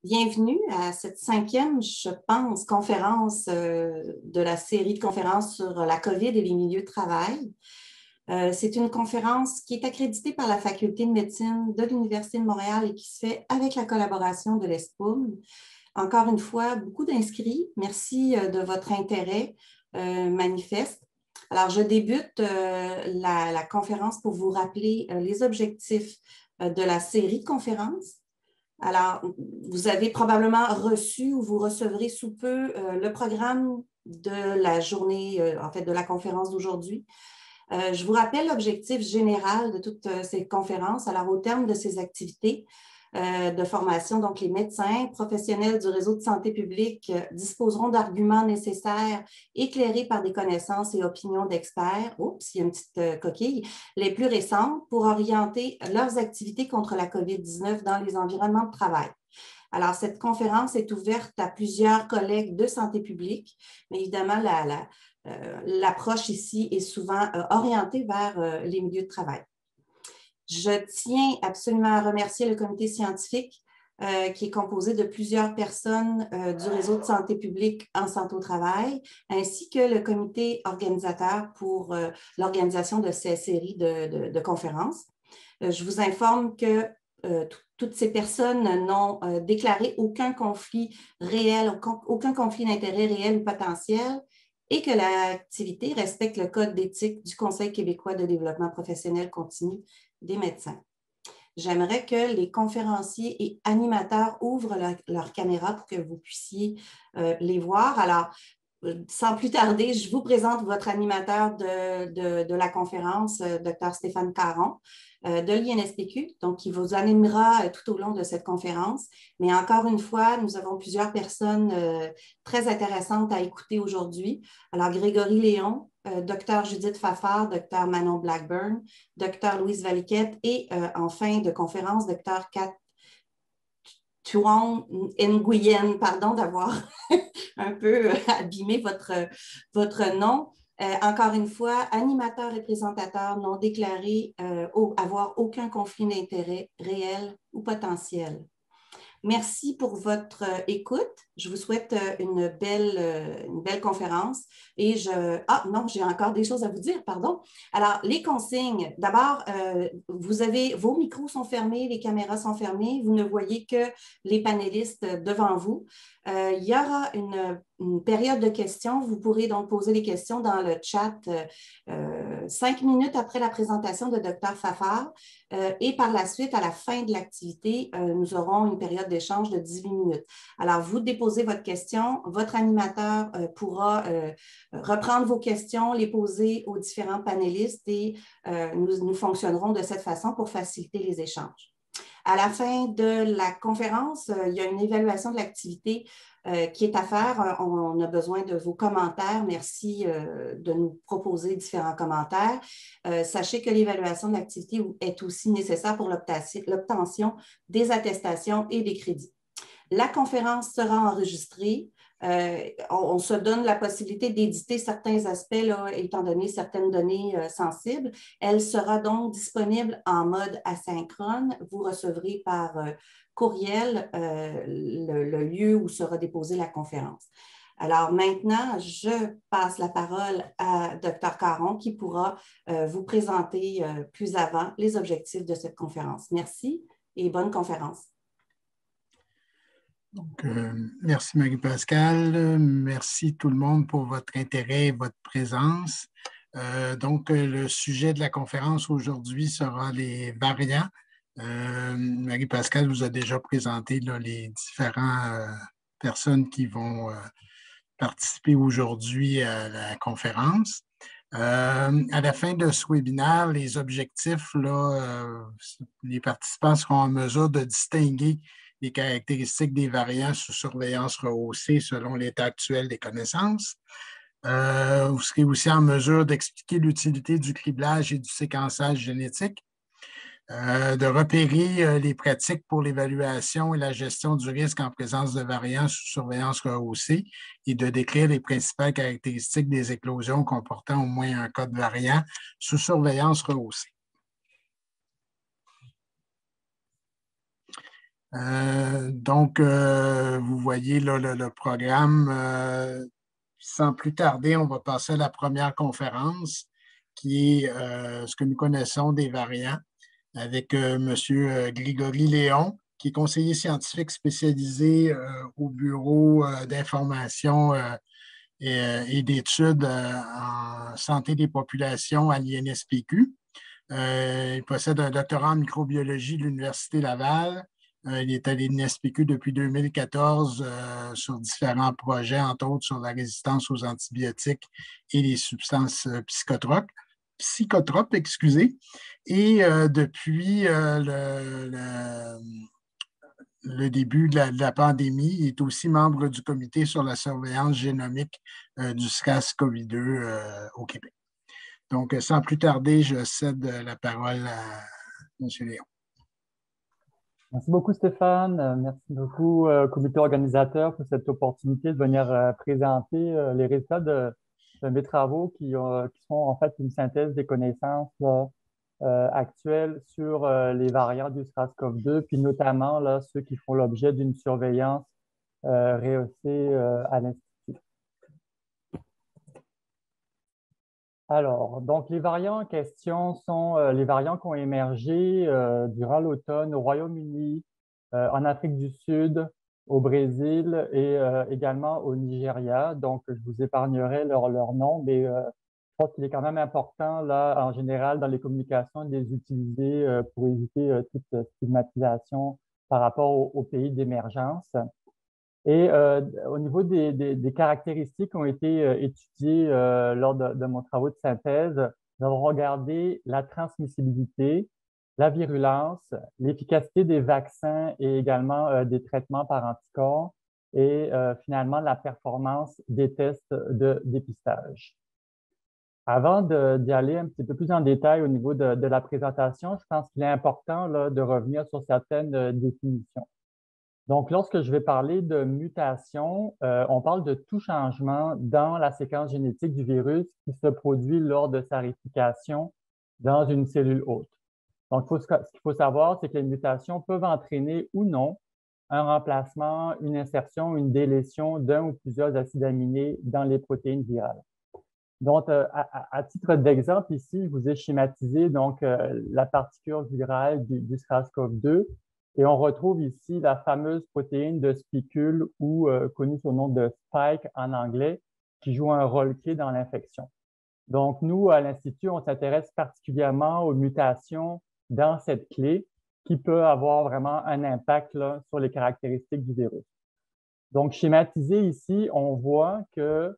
Bienvenue à cette cinquième, je pense, conférence de la série de conférences sur la COVID et les milieux de travail. C'est une conférence qui est accréditée par la Faculté de médecine de l'Université de Montréal et qui se fait avec la collaboration de l'ESPUM. Encore une fois, beaucoup d'inscrits. Merci de votre intérêt manifeste. Alors, je débute la conférence pour vous rappeler les objectifs de la série de conférences. Alors, vous avez probablement reçu ou vous recevrez sous peu le programme de la journée, en fait, de la conférence d'aujourd'hui. Je vous rappelle l'objectif général de toutes ces conférences. Alors, au terme de ces activités de formation, donc les médecins, professionnels du réseau de santé publique disposeront d'arguments nécessaires éclairés par des connaissances et opinions d'experts. Oups, il y a une petite coquille. Les plus récentes pour orienter leurs activités contre la COVID-19 dans les environnements de travail. Alors, cette conférence est ouverte à plusieurs collègues de santé publique, mais évidemment, l'approche ici est souvent orientée vers les milieux de travail. Je tiens absolument à remercier le comité scientifique qui est composé de plusieurs personnes du réseau de santé publique en santé au travail, ainsi que le comité organisateur pour l'organisation de ces séries de conférences. Je vous informe que toutes ces personnes n'ont déclaré aucun conflit réel, aucun conflit d'intérêt réel ou potentiel, et que l'activité respecte le code d'éthique du Conseil québécois de développement professionnel continu des médecins. J'aimerais que les conférenciers et animateurs ouvrent leur caméra pour que vous puissiez les voir. Alors, sans plus tarder, je vous présente votre animateur de la conférence, Dr. Stéphane Caron, de l'INSPQ, donc qui vous animera tout au long de cette conférence. Mais encore une fois, nous avons plusieurs personnes très intéressantes à écouter aujourd'hui. Alors, Grégory Léon, Dr. Judith Fafard, Dr. Manon Blackburn, Dr. Louise Valiquette et en fin de conférence, Dr. Kat Thuong Nguyen, pardon d'avoir un peu abîmé votre nom. Encore une fois, animateur et présentateur non déclaré avoir aucun conflit d'intérêt réel ou potentiel. Merci pour votre écoute. Je vous souhaite une belle conférence. Et non, j'ai encore des choses à vous dire, pardon. Alors, les consignes. D'abord, vos micros sont fermés, les caméras sont fermées. Vous ne voyez que les panélistes devant vous. Il y aura une période de questions. Vous pourrez donc poser les questions dans le chat 5 minutes après la présentation de Dr. Fafard. Et par la suite, à la fin de l'activité, nous aurons une période d'échange de 18 minutes. Alors, vous déposez votre question, votre animateur pourra reprendre vos questions, les poser aux différents panélistes et nous fonctionnerons de cette façon pour faciliter les échanges. À la fin de la conférence, il y a une évaluation de l'activité qui est à faire. On a besoin de vos commentaires. Merci de nous proposer différents commentaires. Sachez que l'évaluation de l'activité est aussi nécessaire pour l'obtention des attestations et des crédits. La conférence sera enregistrée. On se donne la possibilité d'éditer certains aspects, là, étant donné certaines données sensibles. Elle sera donc disponible en mode asynchrone. Vous recevrez par courriel le lieu où sera déposée la conférence. Alors maintenant, je passe la parole à Dr. Caron qui pourra vous présenter plus avant les objectifs de cette conférence. Merci et bonne conférence. Donc, merci Marie-Pascale, merci tout le monde pour votre intérêt et votre présence. Donc, le sujet de la conférence aujourd'hui sera les variants. Marie-Pascale vous a déjà présenté là, les différentes personnes qui vont participer aujourd'hui à la conférence. À la fin de ce webinaire, les objectifs, là, les participants seront en mesure de distinguer les caractéristiques des variants sous surveillance rehaussée selon l'état actuel des connaissances. Vous serez aussi en mesure d'expliquer l'utilité du criblage et du séquençage génétique, de repérer les pratiques pour l'évaluation et la gestion du risque en présence de variants sous surveillance rehaussée et de décrire les principales caractéristiques des éclosions comportant au moins un cas de variant sous surveillance rehaussée. Vous voyez là, le programme. Sans plus tarder, on va passer à la première conférence, qui est ce que nous connaissons des variants, avec M. Grigory Léon, qui est conseiller scientifique spécialisé au Bureau d'information et d'études en santé des populations à l'INSPQ. Il possède un doctorat en microbiologie de l'Université Laval. Il est à l'INSPQ depuis 2014 sur différents projets, entre autres sur la résistance aux antibiotiques et les substances psychotropes, excusez. Et depuis le début de la pandémie, il est aussi membre du comité sur la surveillance génomique du SRAS-CoV-2 au Québec. Donc, sans plus tarder, je cède la parole à M. Léon. Merci beaucoup, Stéphane. Merci beaucoup, comité organisateur, pour cette opportunité de venir présenter les résultats de mes travaux qui sont en fait une synthèse des connaissances actuelles sur les variants du SARS-CoV-2, puis notamment là, ceux qui font l'objet d'une surveillance rehaussée à l'Institut. Alors, donc les variants en question sont les variants qui ont émergé durant l'automne au Royaume-Uni, en Afrique du Sud, au Brésil et également au Nigeria. Donc, je vous épargnerai leur nom, mais je pense qu'il est quand même important, là, en général, dans les communications, de les utiliser pour éviter toute stigmatisation par rapport aux pays d'émergence. Et au niveau des caractéristiques qui ont été étudiées lors de mon travaux de synthèse, nous avons regardé la transmissibilité, la virulence, l'efficacité des vaccins et également des traitements par anticorps et finalement la performance des tests de dépistage. Avant d'y aller un petit peu plus en détail au niveau de la présentation, je pense qu'il est important là, de revenir sur certaines définitions. Donc, lorsque je vais parler de mutation, on parle de tout changement dans la séquence génétique du virus qui se produit lors de sa réplication dans une cellule hôte. Donc, ce qu'il faut savoir, c'est que les mutations peuvent entraîner ou non un remplacement, une insertion, une délétion d'un ou plusieurs acides aminés dans les protéines virales. Donc, à titre d'exemple, ici, je vous ai schématisé donc, la particule virale du SARS-CoV-2 et on retrouve ici la fameuse protéine de spicule ou connue sous le nom de spike en anglais qui joue un rôle clé dans l'infection. Donc, nous, à l'Institut, on s'intéresse particulièrement aux mutations dans cette clé qui peut avoir vraiment un impact là, sur les caractéristiques du virus. Donc, schématisé ici, on voit que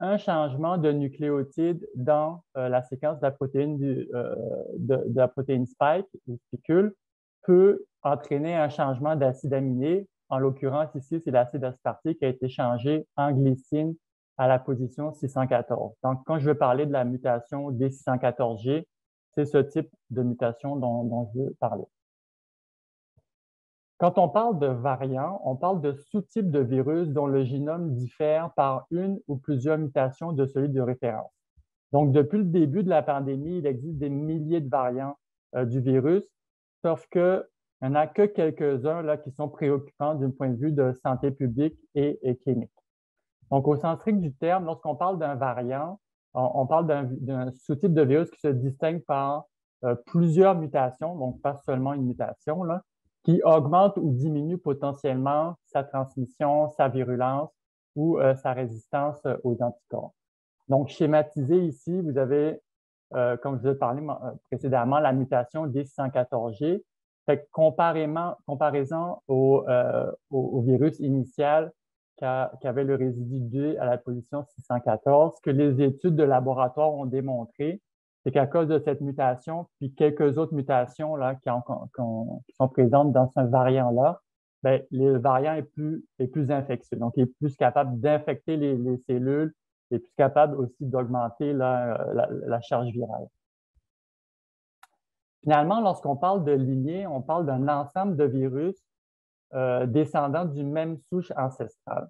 un changement de nucléotide dans la séquence de la protéine, de la protéine spike ou spicule peut entraîner un changement d'acide aminé. En l'occurrence, ici, c'est l'acide aspartique qui a été changé en glycine à la position 614. Donc, quand je veux parler de la mutation D614G, c'est ce type de mutation dont je veux parler. Quand on parle de variants, on parle de sous-types de virus dont le génome diffère par une ou plusieurs mutations de celui de référence. Donc, depuis le début de la pandémie, il existe des milliers de variants du virus, sauf qu'il n'y en a que quelques-uns là qui sont préoccupants d'un point de vue de santé publique et clinique. Donc, au sens strict du terme, lorsqu'on parle d'un variant, on parle d'un sous-type de virus qui se distingue par plusieurs mutations, donc pas seulement une mutation, là, qui augmente ou diminue potentiellement sa transmission, sa virulence ou sa résistance aux anticorps. Donc, schématisé ici, vous avez, comme je vous ai parlé précédemment, la mutation D614G. Fait que comparaison au virus initial qui avait le résidu 2 à la position 614, ce que les études de laboratoire ont démontré, c'est qu'à cause de cette mutation, puis quelques autres mutations là, qui sont présentes dans ce variant-là, ben, le variant est plus infectieux. Donc, il est plus capable d'infecter les cellules, et plus capable aussi d'augmenter la charge virale. Finalement, lorsqu'on parle de lignée, on parle d'un ensemble de virus descendants d'une même souche ancestrale.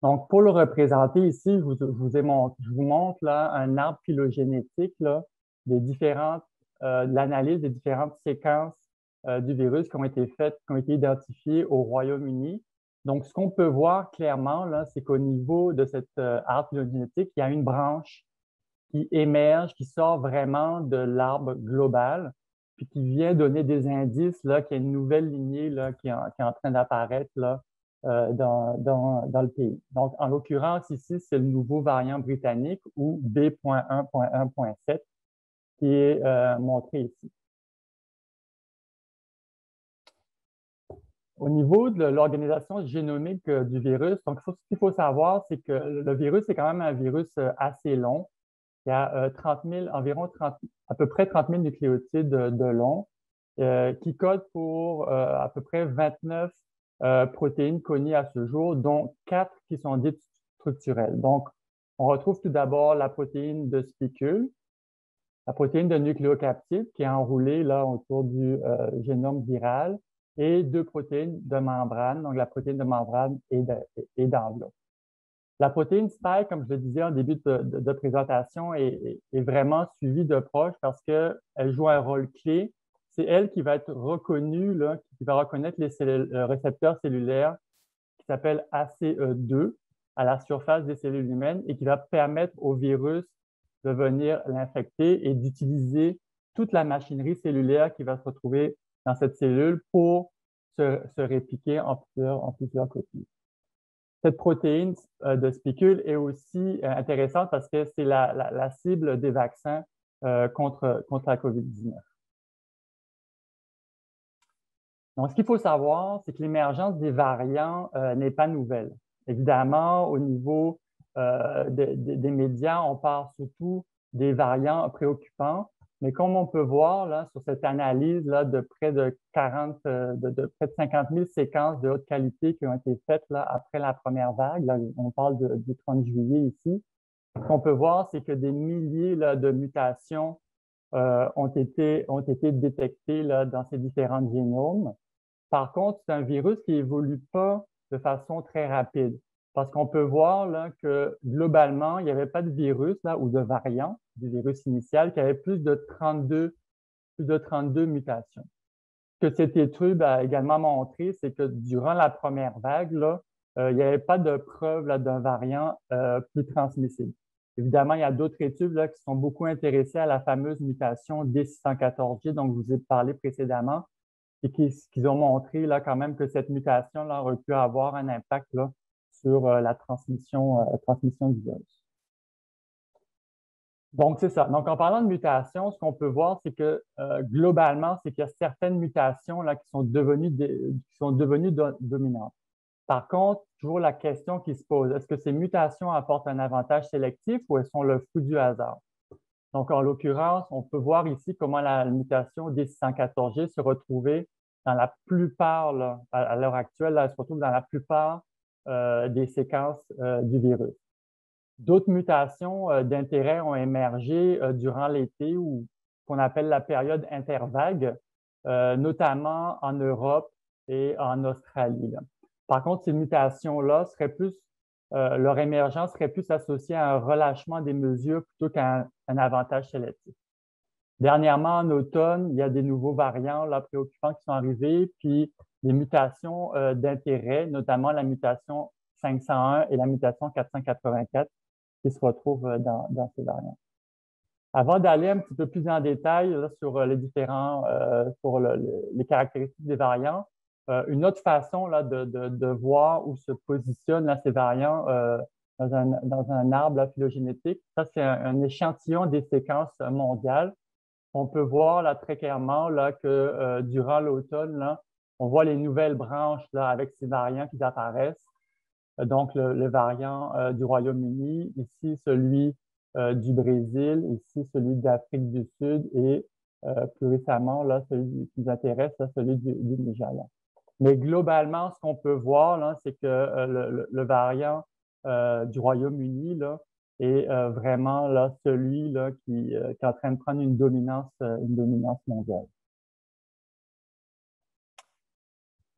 Donc, pour le représenter ici, je vous montre là, un arbre phylogénétique là, de l'analyse des différentes séquences du virus qui ont été faites, qui ont été identifiées au Royaume-Uni. Donc, ce qu'on peut voir clairement, là, c'est qu'au niveau de cette arbre phylogénétique, il y a une branche qui émerge, qui sort vraiment de l'arbre global, puis qui vient donner des indices là, qu'il y a une nouvelle lignée là, qui est en train d'apparaître là, dans le pays. Donc, en l'occurrence, ici, c'est le nouveau variant britannique ou B.1.1.7 qui est montré ici. Au niveau de l'organisation génomique du virus, donc ce qu'il faut savoir, c'est que le virus est quand même un virus assez long. Il y a 30 000, environ 30, à peu près 30 000 nucléotides de long qui codent pour à peu près 29 protéines connues à ce jour, dont 4 qui sont dites structurelles. Donc, on retrouve tout d'abord la protéine de spicule, la protéine de nucléocaptide qui est enroulée là autour du génome viral et 2 protéines de membrane, donc la protéine de membrane et d'enveloppe. La protéine spike, comme je le disais en début de présentation, est vraiment suivie de proche parce qu'elle joue un rôle clé. C'est elle qui va être reconnue, là, qui va reconnaître les récepteurs cellulaires qui s'appellent ACE2 à la surface des cellules humaines et qui va permettre au virus de venir l'infecter et d'utiliser toute la machinerie cellulaire qui va se retrouver dans cette cellule pour se répliquer en plusieurs copies. Cette protéine de spicule est aussi intéressante parce que c'est la cible des vaccins contre la COVID-19. Donc, ce qu'il faut savoir, c'est que l'émergence des variants n'est pas nouvelle. Évidemment, au niveau des médias, on parle surtout des variants préoccupants, mais comme on peut voir là, sur cette analyse là, de près de 50 000 séquences de haute qualité qui ont été faites là, après la première vague, là, on parle du 30 juillet ici, ce qu'on peut voir, c'est que des milliers là, de mutations ont été détectées là, dans ces différents génomes. Par contre, c'est un virus qui évolue pas de façon très rapide. Parce qu'on peut voir là, que globalement, il n'y avait pas de virus là, ou de variant du virus initial qui avait plus de 32 mutations. Ce que cette étude a également montré, c'est que durant la première vague, là, il n'y avait pas de preuve d'un variant plus transmissible. Évidemment, il y a d'autres études là, qui sont beaucoup intéressées à la fameuse mutation D614G dont je vous ai parlé précédemment et qui ont montré là, quand même que cette mutation là, aurait pu avoir un impact là, sur la transmission du virus. Donc, c'est ça. Donc, en parlant de mutations, ce qu'on peut voir, c'est que globalement, c'est qu'il y a certaines mutations là, qui sont devenues dominantes. Par contre, toujours la question qui se pose, est-ce que ces mutations apportent un avantage sélectif ou elles sont le fruit du hasard? Donc, en l'occurrence, on peut voir ici comment la mutation D614G se retrouvait dans la plupart, là, à l'heure actuelle, là, elle se retrouve dans la plupart des séquences du virus. D'autres mutations d'intérêt ont émergé durant l'été ou qu'on appelle la période intervague, notamment en Europe et en Australie. Là. Par contre, ces mutations-là seraient plus leur émergence serait plus associée à un relâchement des mesures plutôt qu'à un avantage sélectif. Dernièrement, en automne, il y a des nouveaux variants là, préoccupants qui sont arrivés, puis des mutations d'intérêt, notamment la mutation 501 et la mutation 484 qui se retrouvent dans ces variants. Avant d'aller un petit peu plus en détail là, sur les différents, les caractéristiques des variants, une autre façon là, de voir où se positionnent là, ces variants dans un arbre là, phylogénétique, ça c'est un échantillon des séquences mondiales. On peut voir là, très clairement là, que durant l'automne, là, on voit les nouvelles branches là, avec ces variants qui apparaissent. Donc, le variant du Royaume-Uni, ici celui du Brésil, ici celui d'Afrique du Sud et plus récemment, là, celui qui nous intéresse, là, celui du Nigeria. Mais globalement, ce qu'on peut voir, là, c'est que le variant du Royaume-Uni là, est vraiment là, celui là, qui est en train de prendre une dominance mondiale.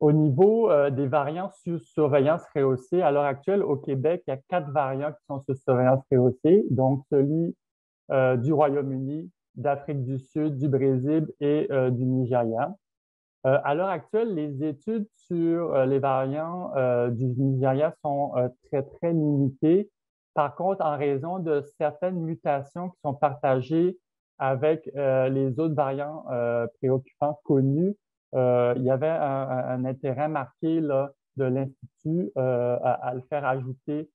Au niveau des variants sous surveillance rehaussée, à l'heure actuelle, au Québec, il y a 4 variants qui sont sous surveillance rehaussée, donc celui du Royaume-Uni, d'Afrique du Sud, du Brésil et du Nigeria. À l'heure actuelle, les études sur les variants du Nigeria sont très, très limitées. Par contre, en raison de certaines mutations qui sont partagées avec les autres variants préoccupants connus, il y avait un intérêt marqué là, de l'Institut à le faire ajouter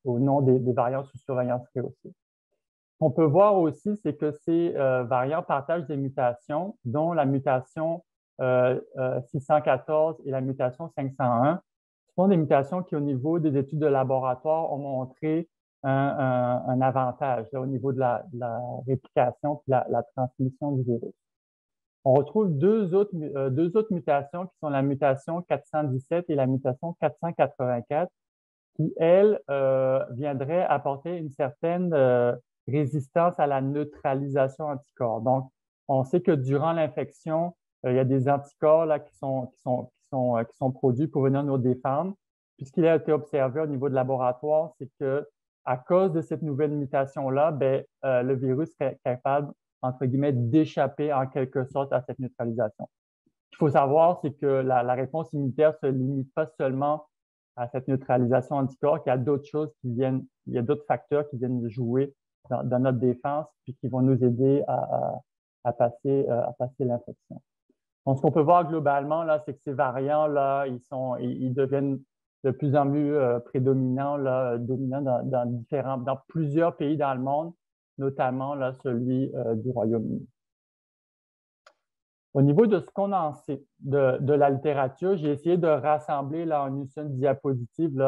au nom des variants sous surveillance rehaussée. Ce qu'on peut voir aussi, c'est que ces variants partagent des mutations, dont la mutation 614 et la mutation 501. Ce sont des mutations qui, au niveau des études de laboratoire, ont montré un avantage là, au niveau de la réplication et la transmission du virus. On retrouve deux autres mutations qui sont la mutation 417 et la mutation 484 qui, elles, viendraient apporter une certaine résistance à la neutralisation anticorps. Donc, on sait que durant l'infection, il y a des anticorps là, qui sont produits pour venir nous défendre. Puis ce qui a été observé au niveau de laboratoire, c'est que à cause de cette nouvelle mutation-là, le virus serait capable, entre guillemets, d'échapper en quelque sorte à cette neutralisation. Ce qu'il faut savoir, c'est que la réponse immunitaire ne se limite pas seulement à cette neutralisation anticorps, qu'il y a d'autres choses qui viennent, il y a d'autres facteurs qui viennent jouer dans notre défense puis qui vont nous aider à passer l'infection. Donc, ce qu'on peut voir globalement, là, c'est que ces variants-là, ils deviennent de plus en plus prédominants, là, dominants dans plusieurs pays dans le monde, notamment là, celui du Royaume-Uni. Au niveau de ce qu'on en sait de la littérature, j'ai essayé de rassembler là, en une seule diapositive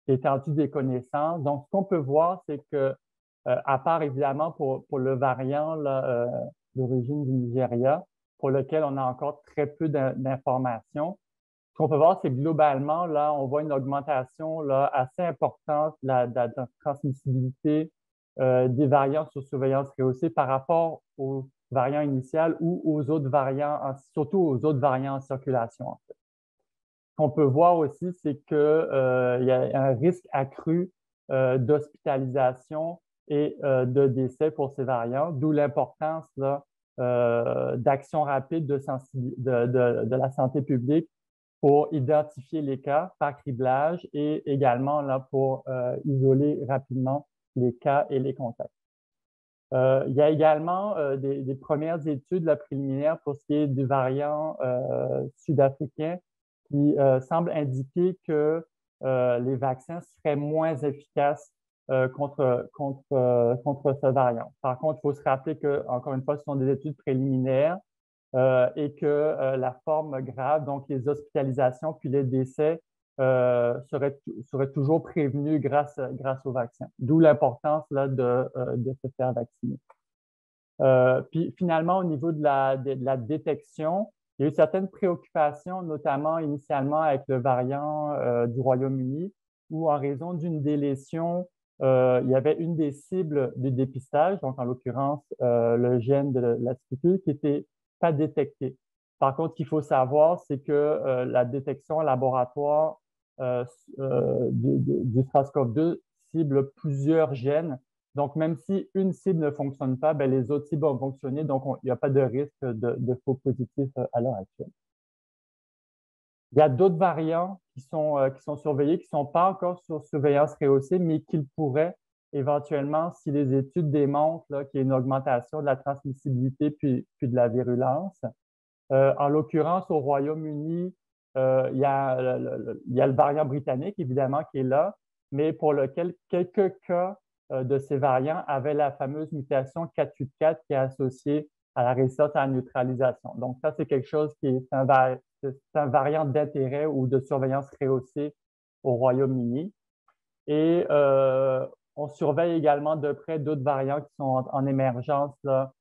l'étendue des connaissances. Donc, ce qu'on peut voir, c'est que, à part évidemment pour le variant d'origine du Nigeria, pour lequel on a encore très peu d'informations, ce qu'on peut voir, c'est que globalement, là, on voit une augmentation là, assez importante de la transmissibilité des variants sous surveillance rehaussée par rapport aux variants initial ou aux autres variants, surtout aux autres variants en circulation. En fait. Ce qu'on peut voir aussi, c'est qu'il y a un risque accru d'hospitalisation et de décès pour ces variants, d'où l'importance d'action rapide de la santé publique pour identifier les cas par criblage et également là, pour isoler rapidement les cas et les contacts. Il y a également des premières études là, préliminaires pour ce qui est du variant sud-africain qui semblent indiquer que les vaccins seraient moins efficaces contre ce variant. Par contre, il faut se rappeler que, encore une fois, ce sont des études préliminaires et que la forme grave, donc les hospitalisations puis les décès, seraient toujours prévenus grâce au vaccin. D'où l'importance là, de se faire vacciner. Puis finalement, au niveau de la détection, il y a eu certaines préoccupations, notamment initialement avec le variant du Royaume-Uni, où en raison d'une délétion, il y avait une des cibles de dépistage, donc en l'occurrence le gène de la spicule, qui n'était pas détecté. Par contre, ce qu'il faut savoir, c'est que la détection en laboratoire du SARS-CoV-2 cible plusieurs gènes. Donc, même si une cible ne fonctionne pas, les autres cibles vont fonctionner. Donc, il n'y a pas de risque de faux positifs à l'heure actuelle. Il y a d'autres variants qui sont surveillés, qui ne sont pas encore sur surveillance rehaussée, mais qu'ils pourraient éventuellement, si les études démontrent qu'il y a une augmentation de la transmissibilité puis de la virulence. En l'occurrence, au Royaume-Uni, il y a le variant britannique, évidemment, qui est là, mais pour lequel quelques cas de ces variants avaient la fameuse mutation 484 qui est associée à la résistance à la neutralisation. Donc, ça, c'est quelque chose qui est un variant d'intérêt ou de surveillance rehaussée au Royaume-Uni. Et on surveille également de près d'autres variants qui sont en émergence là,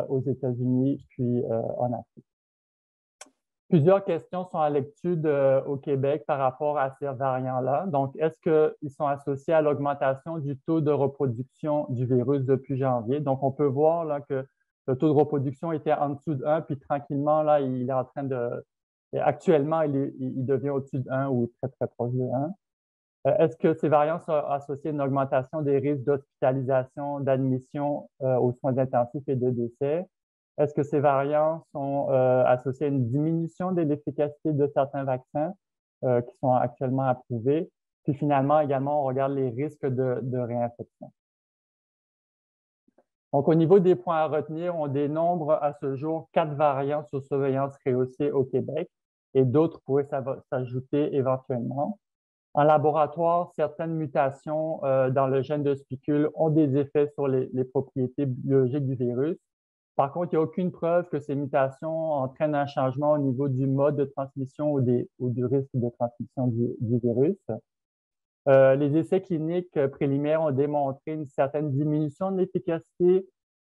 aux États-Unis puis en Afrique. Plusieurs questions sont à l'étude au Québec par rapport à ces variants-là. Donc, est-ce qu'ils sont associés à l'augmentation du taux de reproduction du virus depuis janvier? Donc, on peut voir là, que le taux de reproduction était en dessous de 1, puis tranquillement, là, il est en train de... Actuellement, il devient au-dessus de 1 ou très, très proche de 1. Est-ce que ces variants sont associés à une augmentation des risques d'hospitalisation, d'admission aux soins intensifs et de décès? Est-ce que ces variants sont associés à une diminution de l'efficacité de certains vaccins qui sont actuellement approuvés? Puis finalement, également, on regarde les risques de réinfection. Donc, au niveau des points à retenir, on dénombre à ce jour 4 variants sous surveillance rehaussée au Québec et d'autres pourraient s'ajouter éventuellement. En laboratoire, certaines mutations dans le gène de spicule ont des effets sur les propriétés biologiques du virus. Par contre, il n'y a aucune preuve que ces mutations entraînent un changement au niveau du mode de transmission ou du risque de transmission du virus. Les essais cliniques préliminaires ont démontré une certaine diminution de l'efficacité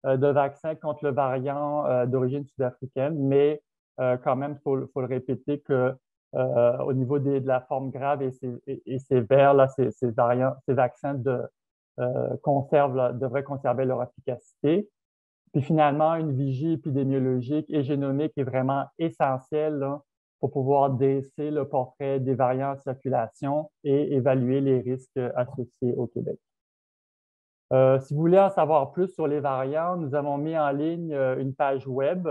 de vaccins contre le variant d'origine sud-africaine, mais quand même, il faut le répéter que au niveau de la forme grave et sévère, là, ces vaccins devraient conserver leur efficacité. Puis finalement, une vigie épidémiologique et génomique est vraiment essentielle là, pour pouvoir dresser le portrait des variants en circulation et évaluer les risques associés au Québec. Si vous voulez en savoir plus sur les variants, nous avons mis en ligne une page web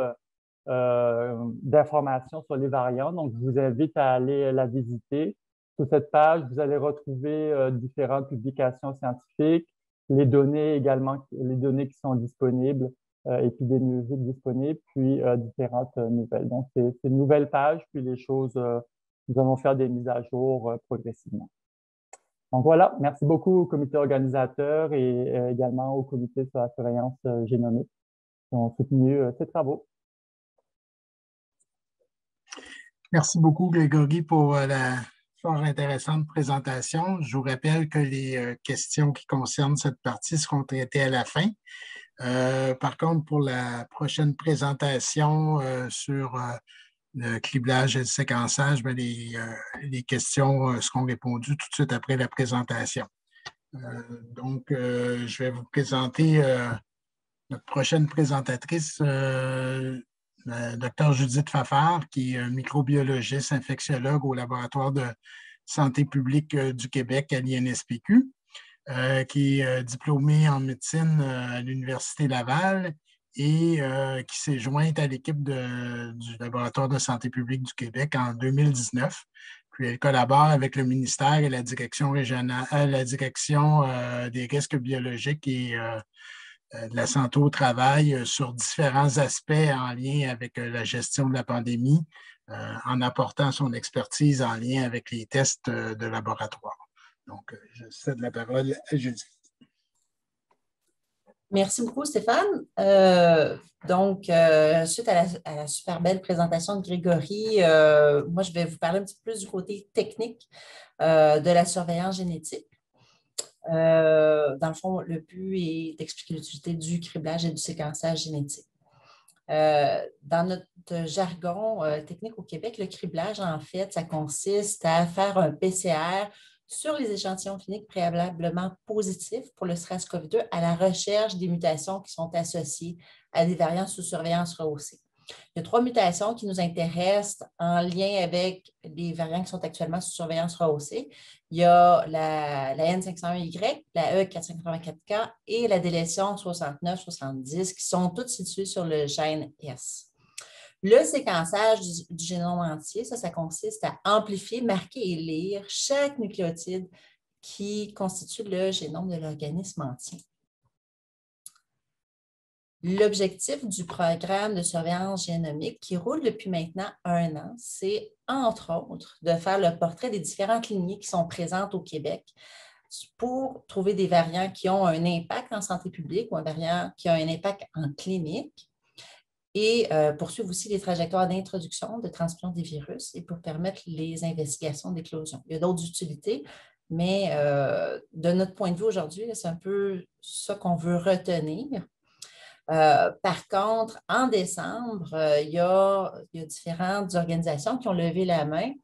d'informations sur les variants. Donc, je vous invite à aller la visiter. Sur cette page, vous allez retrouver différentes publications scientifiques, les données également, les données qui sont disponibles, épidémiologiques disponibles, puis différentes nouvelles. Donc, c'est une nouvelle page, puis les choses, nous allons faire des mises à jour progressivement. Donc voilà, merci beaucoup au comité organisateur et également au comité sur la surveillance génomique qui ont soutenu ces travaux. Merci beaucoup, Grégory, pour la fort intéressante présentation. Je vous rappelle que les questions qui concernent cette partie seront traitées à la fin. Par contre, pour la prochaine présentation sur le criblage et le séquençage, bien, les questions seront répondues tout de suite après la présentation. Donc, je vais vous présenter notre prochaine présentatrice, Dr. Judith Fafard, qui est microbiologiste infectiologue au laboratoire de santé publique du Québec à l'INSPQ, qui est diplômée en médecine à l'Université Laval et qui s'est jointe à l'équipe du laboratoire de santé publique du Québec en 2019. Puis elle collabore avec le ministère et la direction régionale, la direction des risques biologiques et de la santé au travail sur différents aspects en lien avec la gestion de la pandémie, en apportant son expertise en lien avec les tests de laboratoire. Donc, je cède la parole à Judith. Merci beaucoup, Stéphane. Suite à la super belle présentation de Grégory, moi, je vais vous parler un petit peu plus du côté technique de la surveillance génétique. Dans le fond, le but est d'expliquer l'utilité du criblage et du séquençage génétique. Dans notre jargon technique au Québec, le criblage, en fait, ça consiste à faire un PCR sur les échantillons cliniques préalablement positifs pour le SRAS-CoV-2 à la recherche des mutations qui sont associées à des variants sous surveillance rehaussée. Il y a 3 mutations qui nous intéressent en lien avec les variants qui sont actuellement sous surveillance rehaussée. Il y a la N501Y, la E484K et la délétion 69-70 qui sont toutes situées sur le gène S. Le séquençage du génome entier, ça consiste à amplifier, marquer et lire chaque nucléotide qui constitue le génome de l'organisme entier. L'objectif du programme de surveillance génomique qui roule depuis maintenant 1 an, c'est entre autres de faire le portrait des différentes lignées qui sont présentes au Québec pour trouver des variants qui ont un impact en santé publique ou un variant qui a un impact en clinique et poursuivre aussi les trajectoires d'introduction, de transmission des virus et pour permettre les investigations d'éclosion. Il y a d'autres utilités, mais de notre point de vue aujourd'hui, c'est un peu ça qu'on veut retenir. Par contre, en décembre, il y a différentes organisations qui ont levé la main.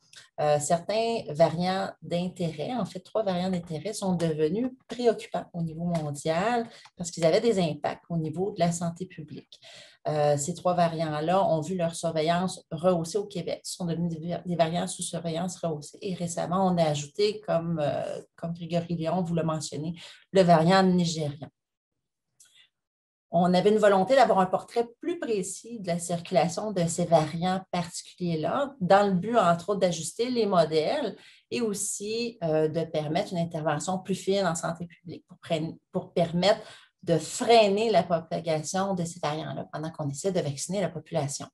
Certains variants d'intérêt, en fait, 3 variants d'intérêt sont devenus préoccupants au niveau mondial parce qu'ils avaient des impacts au niveau de la santé publique. Ces 3 variants-là ont vu leur surveillance rehaussée au Québec, sont devenus des variants sous surveillance rehaussée. Et récemment, on a ajouté, comme Grégory Léon vous l'a mentionné, le variant nigérian. On avait une volonté d'avoir un portrait plus précis de la circulation de ces variants particuliers-là, dans le but, entre autres, d'ajuster les modèles et aussi de permettre une intervention plus fine en santé publique pour permettre de freiner la propagation de ces variants-là pendant qu'on essaie de vacciner la population.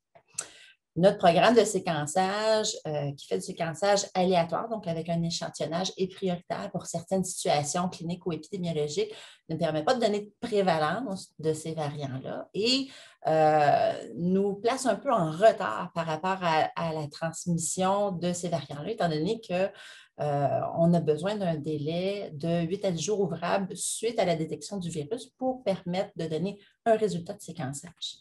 Notre programme de séquençage, qui fait du séquençage aléatoire, donc avec un échantillonnage et prioritaire pour certaines situations cliniques ou épidémiologiques, ne permet pas de donner de prévalence de ces variants-là et nous place un peu en retard par rapport à la transmission de ces variants-là, étant donné qu'on a besoin d'un délai de 8 à 10 jours ouvrables suite à la détection du virus pour permettre de donner un résultat de séquençage.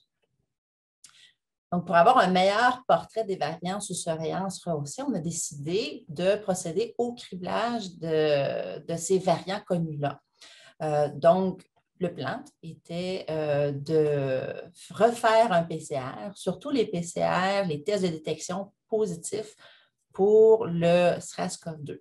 Donc, pour avoir un meilleur portrait des variants sous surveillance rehaussée, on a décidé de procéder au criblage de ces variants connus-là. Donc, le plan était de refaire un PCR, surtout les PCR, les tests de détection positifs pour le SRAS-CoV-2.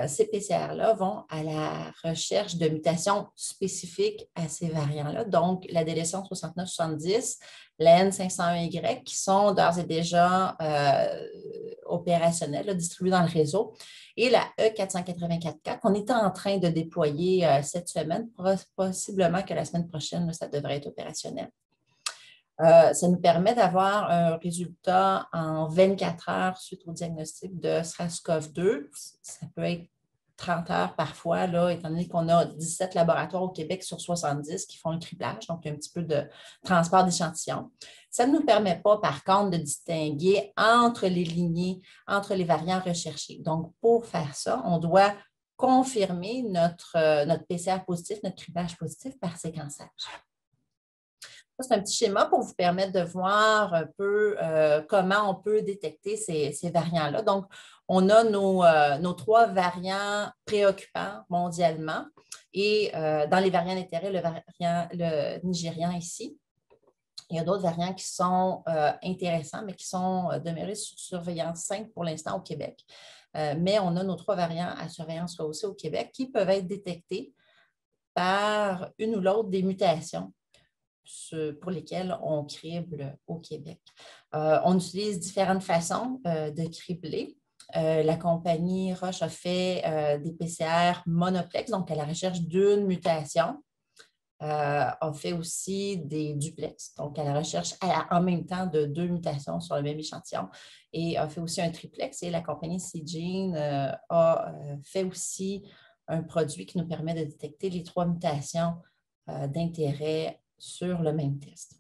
Ces PCR-là vont à la recherche de mutations spécifiques à ces variants-là, donc la délétion 6970, la N501Y, qui sont d'ores et déjà opérationnelles, distribuées dans le réseau, et la E484K qu'on est en train de déployer cette semaine, possiblement que la semaine prochaine, ça devrait être opérationnel. Ça nous permet d'avoir un résultat en 24 heures suite au diagnostic de SRAS-CoV-2. Ça peut être 30 heures parfois, là, étant donné qu'on a 17 laboratoires au Québec sur 70 qui font le criblage, donc il y a un petit peu de transport d'échantillons. Ça ne nous permet pas, par contre, de distinguer entre les lignées, entre les variants recherchés. Donc, pour faire ça, on doit confirmer notre PCR positif, notre criblage positif par séquençage. C'est un petit schéma pour vous permettre de voir un peu comment on peut détecter ces variants-là. Donc, on a nos 3 variants préoccupants mondialement et dans les variants d'intérêt, le nigérian ici. Il y a d'autres variants qui sont intéressants, mais qui sont demeurés sous surveillance 5 pour l'instant au Québec. Mais on a nos 3 variants à surveillance rehaussée au Québec qui peuvent être détectés par une ou l'autre des mutations pour lesquels on crible au Québec. On utilise différentes façons de cribler. La compagnie Roche a fait des PCR monoplex, donc à la recherche d'une mutation. On fait aussi des duplex, donc à la recherche en même temps de 2 mutations sur le même échantillon. Et a fait aussi un triplex et la compagnie Seegene a fait aussi un produit qui nous permet de détecter les 3 mutations d'intérêt sur le même test.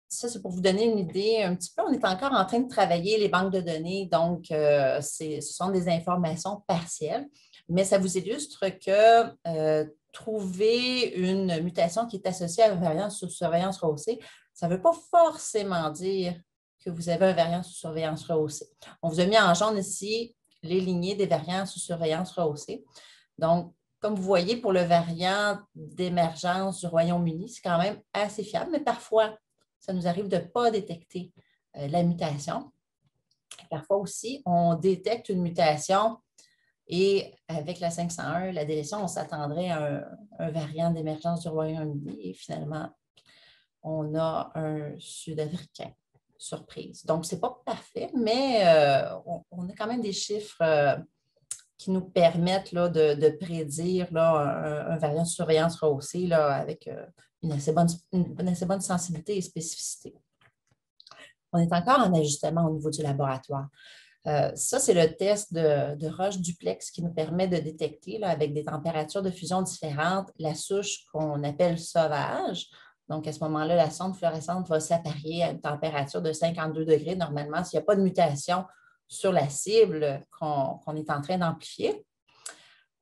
Ça, c'est pour vous donner une idée un petit peu. On est encore en train de travailler les banques de données, donc ce sont des informations partielles, mais ça vous illustre que trouver une mutation qui est associée à un variant sous surveillance rehaussée, ça ne veut pas forcément dire que vous avez un variant sous surveillance rehaussée. On vous a mis en jaune ici les lignées des variants sous surveillance rehaussée. Donc, comme vous voyez, pour le variant d'émergence du Royaume-Uni, c'est quand même assez fiable, mais parfois, ça nous arrive de ne pas détecter la mutation. Parfois aussi, on détecte une mutation et avec la 501, la délétion, on s'attendrait à un variant d'émergence du Royaume-Uni et finalement, on a un Sud-Africain. Surprise. Donc, ce n'est pas parfait, mais on a quand même des chiffres qui nous permettent là, de prédire là, un variant de surveillance rehaussée là, avec une assez bonne sensibilité et spécificité. On est encore en ajustement au niveau du laboratoire. Ça, c'est le test de Roche duplex qui nous permet de détecter là, avec des températures de fusion différentes la souche qu'on appelle sauvage. Donc, à ce moment-là, la sonde fluorescente va s'apparier à une température de 52 degrés normalement s'il n'y a pas de mutation sur la cible qu'on est en train d'amplifier.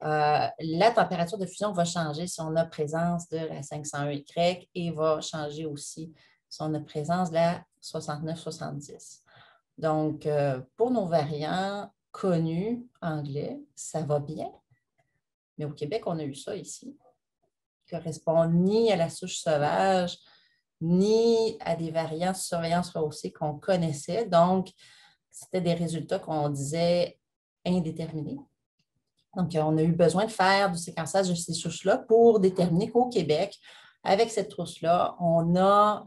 La température de fusion va changer si on a présence de la 501Y et va changer aussi si on a présence de la 6970. Donc, pour nos variants connus anglais, ça va bien. Mais au Québec, on a eu ça ici, qui ne correspond ni à la souche sauvage, ni à des variants de surveillance rehaussée qu'on connaissait. Donc, c'était des résultats qu'on disait indéterminés. Donc, on a eu besoin de faire du séquençage de ces souches-là pour déterminer qu'au Québec, avec cette trousse-là, on a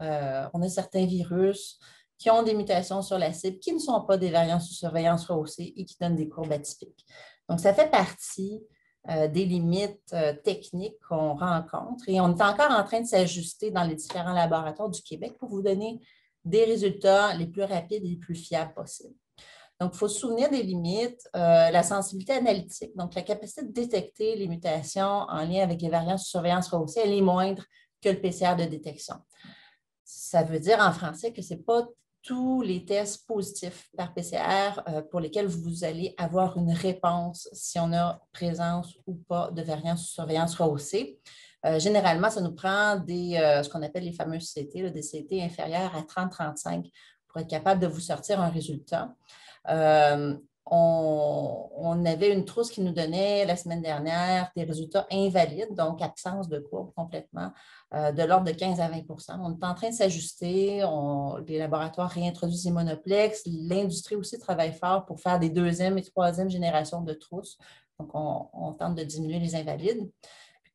certains virus qui ont des mutations sur la cible qui ne sont pas des variants sous surveillance rehaussée et qui donnent des courbes atypiques. Donc, ça fait partie des limites techniques qu'on rencontre et on est encore en train de s'ajuster dans les différents laboratoires du Québec pour vous donner des résultats les plus rapides et les plus fiables possibles. Donc, il faut se souvenir des limites, la sensibilité analytique, donc la capacité de détecter les mutations en lien avec les variants sous surveillance rehaussée, elle est moindre que le PCR de détection. Ça veut dire en français que ce n'est pas tous les tests positifs par PCR pour lesquels vous allez avoir une réponse si on a présence ou pas de variants sous surveillance rehaussée. Généralement, ça nous prend ce qu'on appelle les fameuses CT, des CT inférieurs à 30-35 pour être capable de vous sortir un résultat. On avait une trousse qui nous donnait la semaine dernière des résultats invalides, donc absence de courbe complètement, de l'ordre de 15 à 20 %. On est en train de s'ajuster. Les laboratoires réintroduisent les monoplex. L'industrie aussi travaille fort pour faire des deuxième et troisième générations de trousses. Donc, on tente de diminuer les invalides.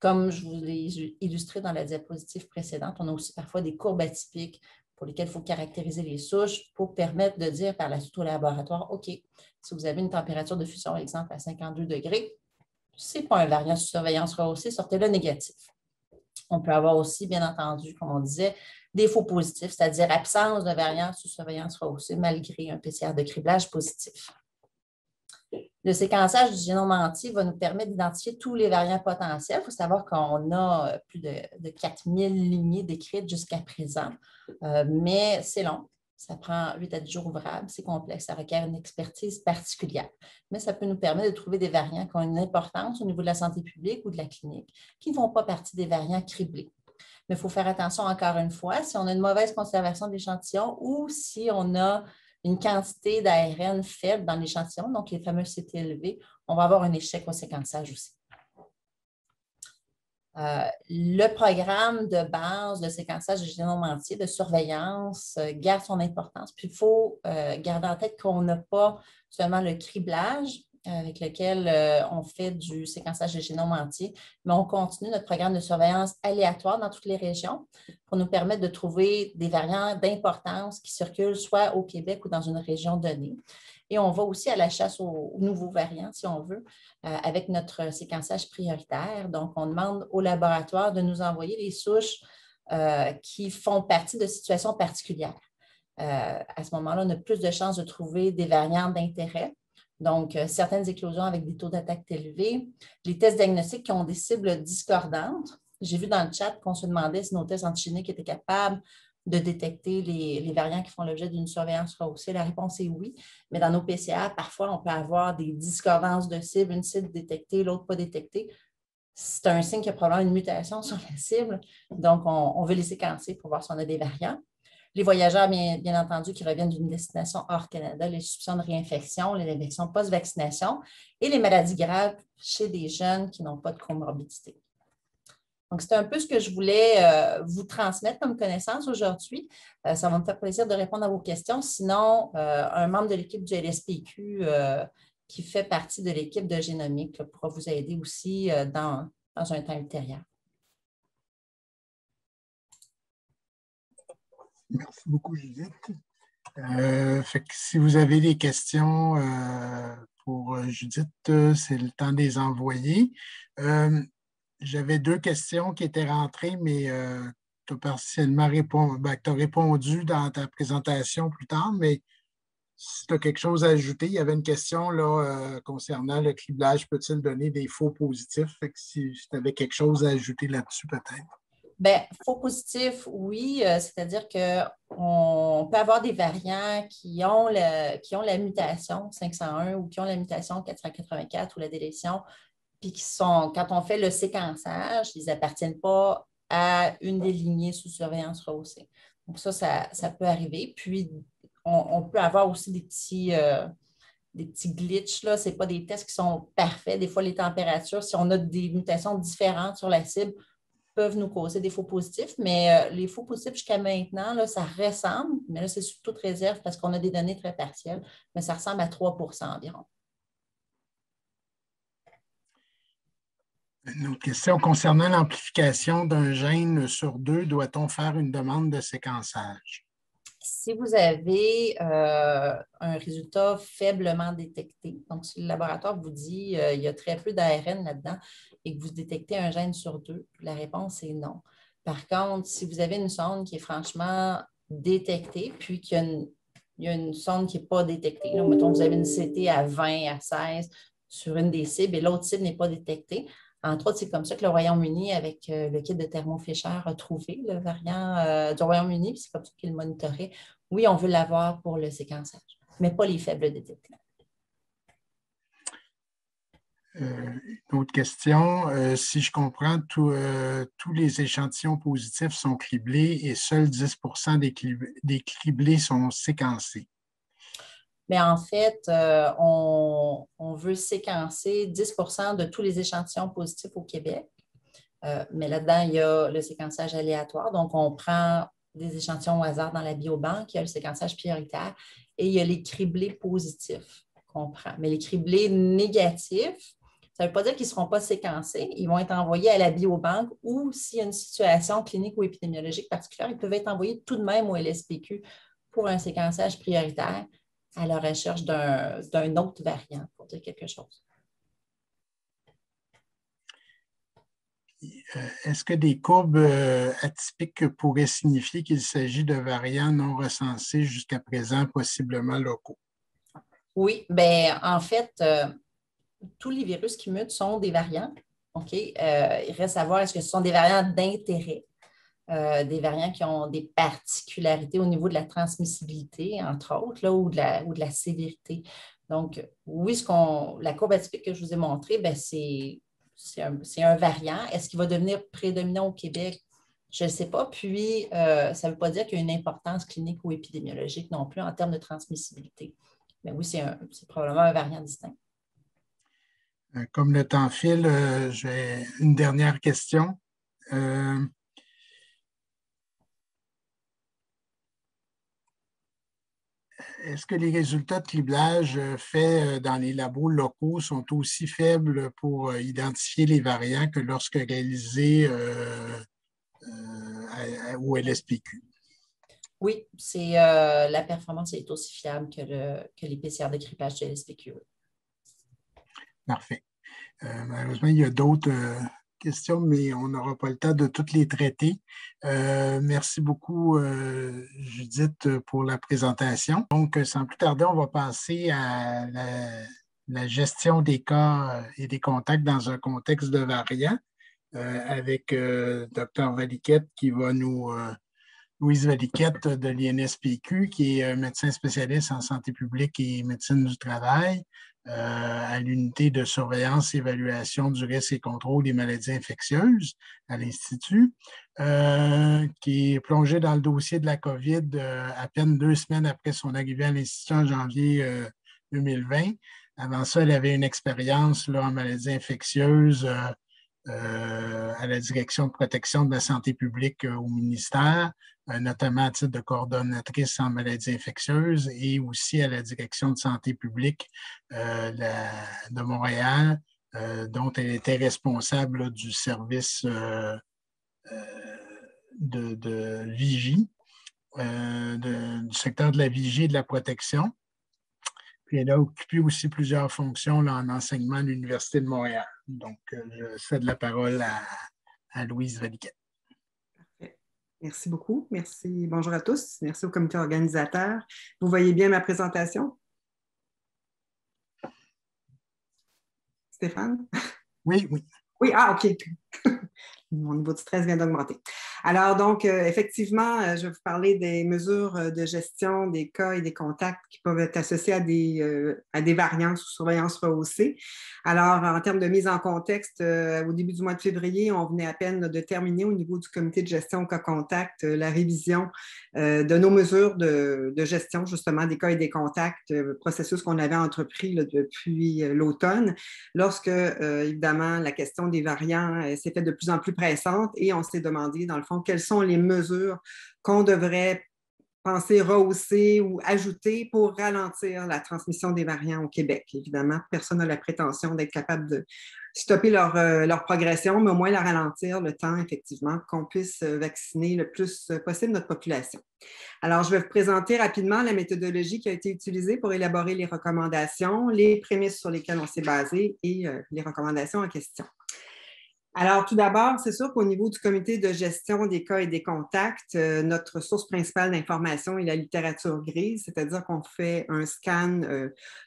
Comme je vous l'ai illustré dans la diapositive précédente, on a aussi parfois des courbes atypiques pour lesquelles il faut caractériser les souches pour permettre de dire par la suite au laboratoire, OK, si vous avez une température de fusion, par exemple, à 52 degrés, ce n'est pas un variant sous surveillance rehaussée, sortez-le négatif. On peut avoir aussi, bien entendu, comme on disait, des faux positifs, c'est-à-dire absence de variant sous surveillance rehaussée malgré un PCR de criblage positif. Le séquençage du génome entier va nous permettre d'identifier tous les variants potentiels. Il faut savoir qu'on a plus de 4000 lignées décrites jusqu'à présent, mais c'est long. Ça prend 8 à 10 jours ouvrables, c'est complexe, ça requiert une expertise particulière. Mais ça peut nous permettre de trouver des variants qui ont une importance au niveau de la santé publique ou de la clinique, qui ne font pas partie des variants criblés. Mais il faut faire attention encore une fois, si on a une mauvaise conservation d'échantillons ou si on a une quantité d'ARN faible dans l'échantillon, donc les fameux CT élevés, on va avoir un échec au séquençage aussi. Le programme de base de séquençage du génome entier, de surveillance, garde son importance. Puis il faut garder en tête qu'on n'a pas seulement le criblage avec lequel on fait du séquençage du génome entier, mais on continue notre programme de surveillance aléatoire dans toutes les régions pour nous permettre de trouver des variants d'importance qui circulent soit au Québec ou dans une région donnée. Et on va aussi à la chasse aux nouveaux variants, si on veut, avec notre séquençage prioritaire. Donc, on demande au laboratoire de nous envoyer les souches qui font partie de situations particulières. À ce moment-là, on a plus de chances de trouver des variants d'intérêt. Donc, certaines éclosions avec des taux d'attaque élevés, les tests diagnostiques qui ont des cibles discordantes. J'ai vu dans le chat qu'on se demandait si nos tests antigéniques étaient capables de détecter les variants qui font l'objet d'une surveillance rehaussée. La réponse est oui, mais dans nos PCA, parfois, on peut avoir des discordances de cibles, une cible détectée, l'autre pas détectée. C'est un signe qu'il y a probablement une mutation sur la cible, donc on veut les séquencer pour voir si on a des variants. Les voyageurs, bien entendu, qui reviennent d'une destination hors Canada, les soupçons de réinfection, les infections post-vaccination et les maladies graves chez des jeunes qui n'ont pas de comorbidité. Donc, c'est un peu ce que je voulais vous transmettre comme connaissance aujourd'hui. Ça va me faire plaisir de répondre à vos questions. Sinon, un membre de l'équipe du LSPQ qui fait partie de l'équipe de génomique pourra vous aider aussi dans un temps ultérieur. Merci beaucoup, Judith. Fait que si vous avez des questions pour Judith, c'est le temps de les envoyer. J'avais 2 questions qui étaient rentrées, mais tu as partiellement répondu dans ta présentation plus tard, mais si tu as quelque chose à ajouter, il y avait une question là, concernant le criblage, peut-il donner des faux positifs? Fait que si tu avais quelque chose à ajouter là-dessus, peut-être. Bien, faux positif, oui, c'est-à-dire qu'on peut avoir des variants qui ont la mutation 501 ou qui ont la mutation 484 ou la délétion, puis qui sont, quand on fait le séquençage, ils n'appartiennent pas à une des lignées sous surveillance rehaussée. Donc ça peut arriver. Puis, on peut avoir aussi des petits glitches, là. Ce n'est pas des tests qui sont parfaits. Des fois, les températures, si on a des mutations différentes sur la cible, peuvent nous causer des faux positifs, mais les faux positifs jusqu'à maintenant, là, ça ressemble, mais là, c'est sous toute réserve parce qu'on a des données très partielles, mais ça ressemble à 3 % environ. Une autre question concernant l'amplification d'un gène sur 2, doit-on faire une demande de séquençage? Si vous avez un résultat faiblement détecté, donc si le laboratoire vous dit il y a très peu d'ARN là-dedans et que vous détectez un gène sur 2, la réponse est non. Par contre, si vous avez une sonde qui est franchement détectée, puis qu'il y a une sonde qui n'est pas détectée, là, mettons que vous avez une CT à 20, à 16 sur une des cibles et l'autre cible n'est pas détectée. Entre autres, c'est comme ça que le Royaume-Uni, avec le kit de Thermo Fisher, a trouvé le variant du Royaume-Uni, puis c'est comme ça qu'il le monitorait. Oui, on veut l'avoir pour le séquençage, mais pas les faibles détectés. Une autre question. Si je comprends, tous les échantillons positifs sont criblés et seuls 10 des criblés sont séquencés. Mais en fait, on veut séquencer 10 de tous les échantillons positifs au Québec. Mais là-dedans, il y a le séquençage aléatoire. Donc, on prend des échantillons au hasard dans la biobanque. Il y a le séquençage prioritaire et il y a les criblés positifs qu'on prend. Mais les criblés négatifs, ça ne veut pas dire qu'ils ne seront pas séquencés. Ils vont être envoyés à la biobanque ou s'il y a une situation clinique ou épidémiologique particulière, ils peuvent être envoyés tout de même au LSPQ pour un séquençage prioritaire à la recherche d'un autre variant, pour dire quelque chose. Est-ce que des courbes atypiques pourraient signifier qu'il s'agit de variants non recensés jusqu'à présent, possiblement locaux? Oui, bien, en fait, tous les virus qui mutent sont des variants. OK? Il reste à voir est-ce que ce sont des variants d'intérêt, des variants qui ont des particularités au niveau de la transmissibilité, entre autres, là, ou de la sévérité. Donc, oui, la courbe atypique que je vous ai montrée, c'est un variant. Est-ce qu'il va devenir prédominant au Québec? Je ne sais pas. Puis, ça ne veut pas dire qu'il y a une importance clinique ou épidémiologique non plus en termes de transmissibilité. Mais oui, c'est probablement un variant distinct. Comme le temps file, j'ai une dernière question. Est-ce que les résultats de criblage faits dans les labos locaux sont aussi faibles pour identifier les variants que lorsque réalisés au LSPQ? Oui, la performance est aussi fiable que les PCR de criblage de LSPQ. Parfait. Malheureusement, il y a d'autres questions, mais on n'aura pas le temps de toutes les traiter. Merci beaucoup, Judith, pour la présentation. Donc, sans plus tarder, on va passer à la gestion des cas et des contacts dans un contexte de variants avec Dr. Valiquette qui va Louise Valiquette de l'INSPQ, qui est médecin spécialiste en santé publique et médecine du travail à l'unité de surveillance et évaluation du risque et contrôle des maladies infectieuses à l'Institut, qui est plongée dans le dossier de la COVID à peine 2 semaines après son arrivée à l'Institut en janvier 2020. Avant ça, elle avait une expérience en maladies infectieuses à la direction de protection de la santé publique au ministère, notamment à titre de coordonnatrice en maladies infectieuses et aussi à la direction de santé publique de Montréal, dont elle était responsable du service de vigie, du secteur de la vigie et de la protection. Puis elle a occupé aussi plusieurs fonctions en enseignement à l'Université de Montréal. Donc, je cède la parole à Louise Valiquette. Parfait. Merci beaucoup. Merci. Bonjour à tous. Merci au comité organisateur. Vous voyez bien ma présentation? Stéphane? Oui. Oui, OK. Mon niveau de stress vient d'augmenter. Alors, donc, effectivement, je vais vous parler des mesures de gestion des cas et des contacts qui peuvent être associés à des variants sous surveillance rehaussée. Alors, en termes de mise en contexte, au début du mois de février, on venait à peine de terminer au niveau du comité de gestion cas contact la révision de nos mesures de gestion, justement, des cas et des contacts, processus qu'on avait entrepris depuis l'automne, lorsque, évidemment, la question des variants s'est faite de plus en plus pressante et on s'est demandé, dans le fond, quelles sont les mesures qu'on devrait pensée rehaussée ou ajoutée pour ralentir la transmission des variants au Québec. Évidemment, personne n'a la prétention d'être capable de stopper leur progression, mais au moins la ralentir le temps, effectivement, qu'on puisse vacciner le plus possible notre population. Alors, je vais vous présenter rapidement la méthodologie qui a été utilisée pour élaborer les recommandations, les prémices sur lesquelles on s'est basé et les recommandations en question. Alors, tout d'abord, c'est sûr qu'au niveau du comité de gestion des cas et des contacts, notre source principale d'information est la littérature grise, c'est-à-dire qu'on fait un scan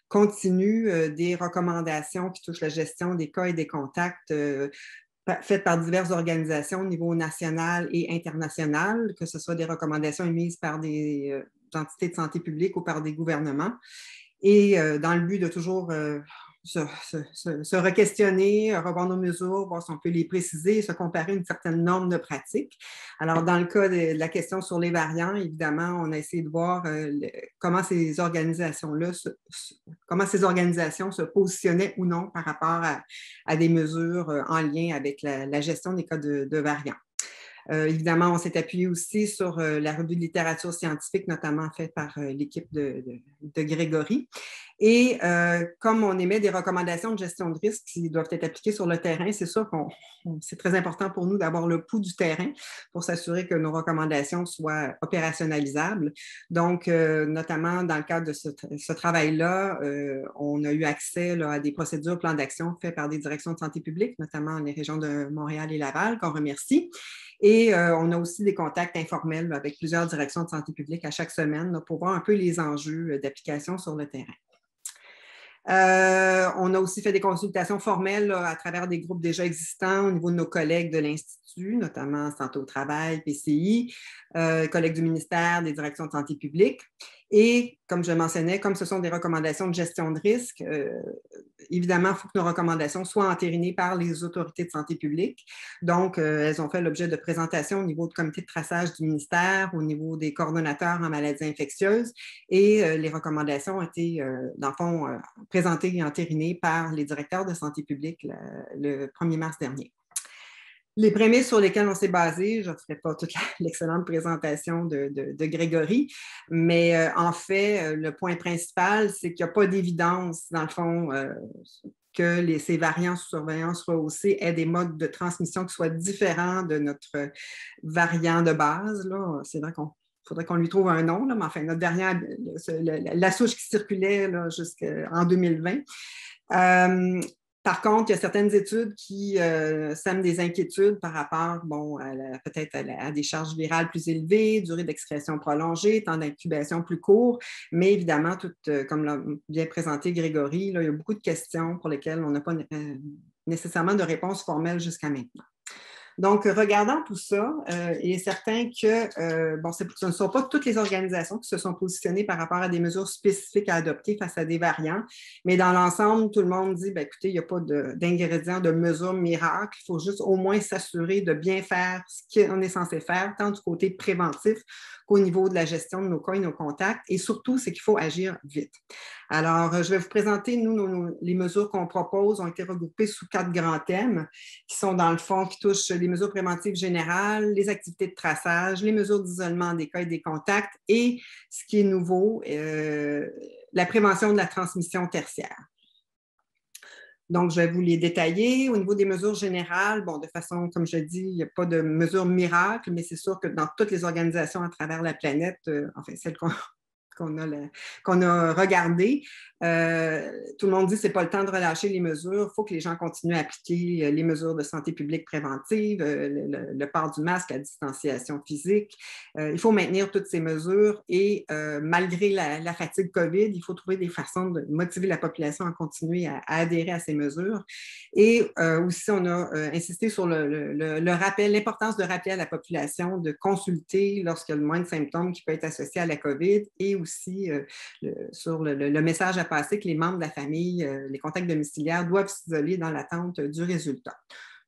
continu des recommandations qui touchent la gestion des cas et des contacts faites par diverses organisations au niveau national et international, que ce soit des recommandations émises par des entités de santé publique ou par des gouvernements. Et dans le but de toujours se re-questionner, revoir nos mesures, voir si on peut les préciser, se comparer à une certaine norme de pratique. Alors, dans le cas de la question sur les variants, évidemment, on a essayé de voir comment ces organisations-là, comment ces organisations se positionnaient ou non par rapport à des mesures en lien avec la gestion des cas de variants. Évidemment, on s'est appuyé aussi sur la revue de littérature scientifique, notamment faite par l'équipe de Grégory. Et comme on émet des recommandations de gestion de risque qui doivent être appliquées sur le terrain, c'est sûr que c'est très important pour nous d'avoir le pouls du terrain pour s'assurer que nos recommandations soient opérationnalisables. Donc, notamment dans le cadre de ce travail-là, on a eu accès à des procédures, plans d'action faits par des directions de santé publique, notamment les régions de Montréal et Laval, qu'on remercie. Et on a aussi des contacts informels avec plusieurs directions de santé publique à chaque semaine pour voir un peu les enjeux d'application sur le terrain. On a aussi fait des consultations formelles à travers des groupes déjà existants au niveau de nos collègues de l'Institut, notamment Santé au travail, PCI, collègues du ministère, des directions de santé publique. Et comme je mentionnais, comme ce sont des recommandations de gestion de risque, évidemment, il faut que nos recommandations soient entérinées par les autorités de santé publique. Donc, elles ont fait l'objet de présentations au niveau du comité de traçage du ministère, au niveau des coordonnateurs en maladies infectieuses, et les recommandations ont été, dans le fond, présentées et entérinées par les directeurs de santé publique le 1er mars dernier. Les prémices sur lesquelles on s'est basé, je ne ferai pas toute l'excellente présentation de Grégory, mais en fait, le point principal, c'est qu'il n'y a pas d'évidence, dans le fond, que ces variants sous surveillance rehaussée aient des modes de transmission qui soient différents de notre variant de base. C'est vrai qu'il faudrait qu'on lui trouve un nom, là, mais enfin, notre dernière, la souche qui circulait jusqu'en 2020. Par contre, il y a certaines études qui sèment des inquiétudes par rapport, peut-être à des charges virales plus élevées, durée d'expression prolongée, temps d'incubation plus court, mais évidemment, comme l'a bien présenté Grégory, là, il y a beaucoup de questions pour lesquelles on n'a pas nécessairement de réponse formelle jusqu'à maintenant. Donc, regardant tout ça, il est certain que ce ne sont pas toutes les organisations qui se sont positionnées par rapport à des mesures spécifiques à adopter face à des variants, mais dans l'ensemble, tout le monde dit, écoutez, il n'y a pas d'ingrédients, de mesures miracles, il faut juste au moins s'assurer de bien faire ce qu'on est censé faire, tant du côté préventif qu'au niveau de la gestion de nos cas et nos contacts, et surtout, c'est qu'il faut agir vite. Alors, je vais vous présenter, les mesures qu'on propose ont été regroupées sous 4 grands thèmes qui sont dans le fond, qui touchent les mesures préventives générales, les activités de traçage, les mesures d'isolement des cas et des contacts et, ce qui est nouveau, la prévention de la transmission tertiaire. Donc, je vais vous les détailler. Au niveau des mesures générales, de façon, comme je dis, il n'y a pas de mesures miracles, mais c'est sûr que dans toutes les organisations à travers la planète, enfin, celles qu'on a regardé. Tout le monde dit que ce n'est pas le temps de relâcher les mesures. Il faut que les gens continuent à appliquer les mesures de santé publique préventive, le port du masque, la distanciation physique. Il faut maintenir toutes ces mesures et malgré la fatigue COVID, il faut trouver des façons de motiver la population à continuer à adhérer à ces mesures. Et aussi, on a insisté sur le rappel, l'importance de rappeler à la population de consulter lorsqu'il y a le moins de symptômes qui peut être associé à la COVID et aussi sur le message à passer que les membres de la famille, les contacts domiciliaires doivent s'isoler dans l'attente du résultat.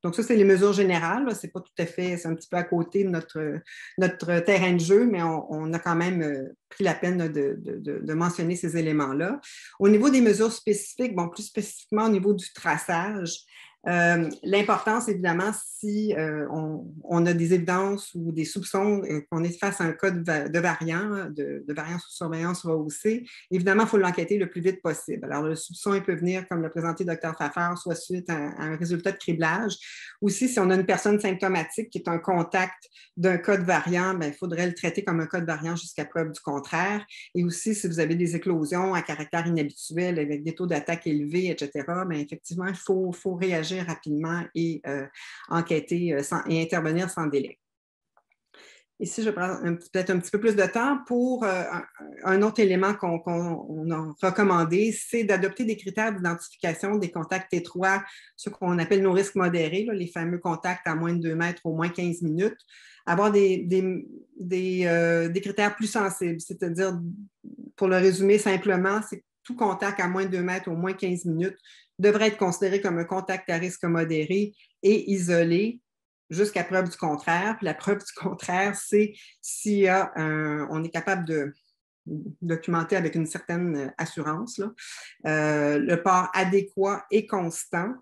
Donc, ça, c'est les mesures générales. C'est pas tout à fait, c'est un petit peu à côté de notre terrain de jeu, mais on a quand même pris la peine de mentionner ces éléments-là. Au niveau des mesures spécifiques, plus spécifiquement au niveau du traçage, L'importance, évidemment, si on a des évidences ou des soupçons qu'on est face à un cas de variant, de variant sous surveillance rehaussée, évidemment, il faut l'enquêter le plus vite possible. Alors, le soupçon, il peut venir, comme l'a présenté Dr. Pfeffer, soit suite à un résultat de criblage. Aussi, si on a une personne symptomatique qui est un contact d'un cas de variant, bien, il faudrait le traiter comme un cas de variant jusqu'à preuve du contraire. Et aussi, si vous avez des éclosions à caractère inhabituel avec des taux d'attaque élevés, etc., bien, effectivement, il faut réagir rapidement et enquêter et intervenir sans délai. Ici, je prends peut-être un petit peu plus de temps pour un autre élément qu'on a recommandé, c'est d'adopter des critères d'identification des contacts étroits, ce qu'on appelle nos risques modérés, là, les fameux contacts à moins de 2 mètres au moins 15 minutes. Avoir des critères plus sensibles, c'est-à-dire, pour le résumer simplement, c'est que tout contact à moins de 2 mètres au moins 15 minutes devrait être considéré comme un contact à risque modéré et isolé jusqu'à preuve du contraire. Puis la preuve du contraire, c'est si on est capable de documenter avec une certaine assurance là, le port adéquat et constant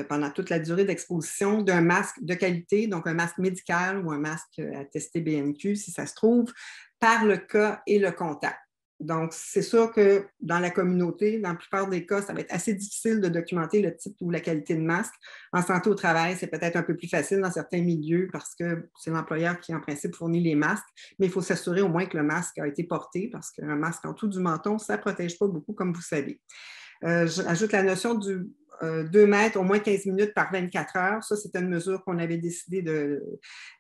pendant toute la durée d'exposition d'un masque de qualité, donc un masque médical ou un masque attesté BNQ, si ça se trouve, par le cas et le contact. Donc, c'est sûr que dans la communauté, dans la plupart des cas, ça va être assez difficile de documenter le type ou la qualité de masque. En santé au travail, c'est peut-être un peu plus facile dans certains milieux parce que c'est l'employeur qui, en principe, fournit les masques, mais il faut s'assurer au moins que le masque a été porté parce qu'un masque en dessous du menton, ça ne protège pas beaucoup, comme vous savez. J'ajoute la notion du 2 mètres, au moins 15 minutes par 24 heures. Ça, c'était une mesure qu'on avait décidé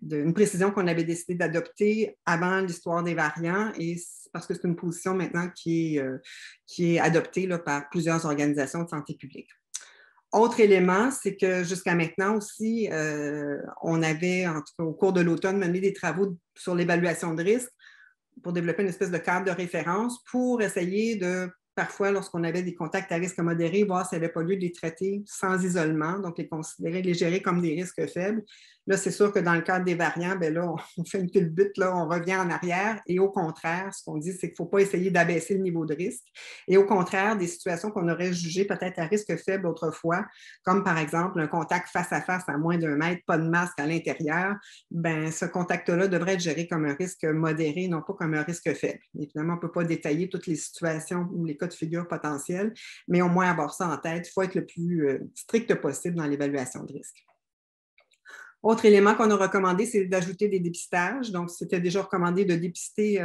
une précision qu'on avait décidé d'adopter avant l'histoire des variants et parce que c'est une position maintenant qui est adoptée là, par plusieurs organisations de santé publique. Autre élément, c'est que jusqu'à maintenant aussi, on avait, en tout cas au cours de l'automne, mené des travaux sur l'évaluation de risque pour développer une espèce de cadre de référence pour essayer de parfois, lorsqu'on avait des contacts à risque modéré, voir s'il n'y avait pas lieu de les traiter sans isolement, donc les considérer, les gérer comme des risques faibles. Là, c'est sûr que dans le cadre des variants, bien là, on fait une culbute, là, on revient en arrière. Et au contraire, ce qu'on dit, c'est qu'il ne faut pas essayer d'abaisser le niveau de risque. Et au contraire, des situations qu'on aurait jugées peut-être à risque faible autrefois, comme par exemple un contact face à face à moins d'1 mètre, pas de masque à l'intérieur, bien, ce contact-là devrait être géré comme un risque modéré, non pas comme un risque faible. Évidemment, on ne peut pas détailler toutes les situations ou les cas de figure potentiels, mais au moins avoir ça en tête. Il faut être le plus strict possible dans l'évaluation de risque. Autre élément qu'on a recommandé, c'est d'ajouter des dépistages. Donc, c'était déjà recommandé de dépister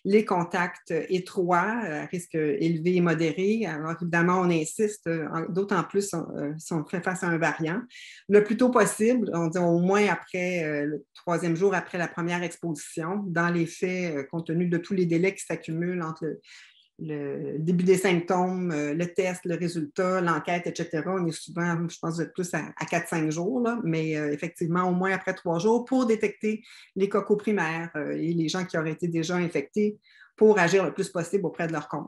les contacts étroits à risque élevé et modéré. Alors, évidemment, on insiste, d'autant plus si on fait face à un variant. Le plus tôt possible, on dit au moins après le 3e jour après la première exposition. Dans les faits, compte tenu de tous les délais qui s'accumulent entre le début des symptômes, le test, le résultat, l'enquête, etc. On est souvent, je pense, plus à 4-5 jours, là, mais effectivement, au moins après 3 jours pour détecter les cas coprimaires et les gens qui auraient été déjà infectés pour agir le plus possible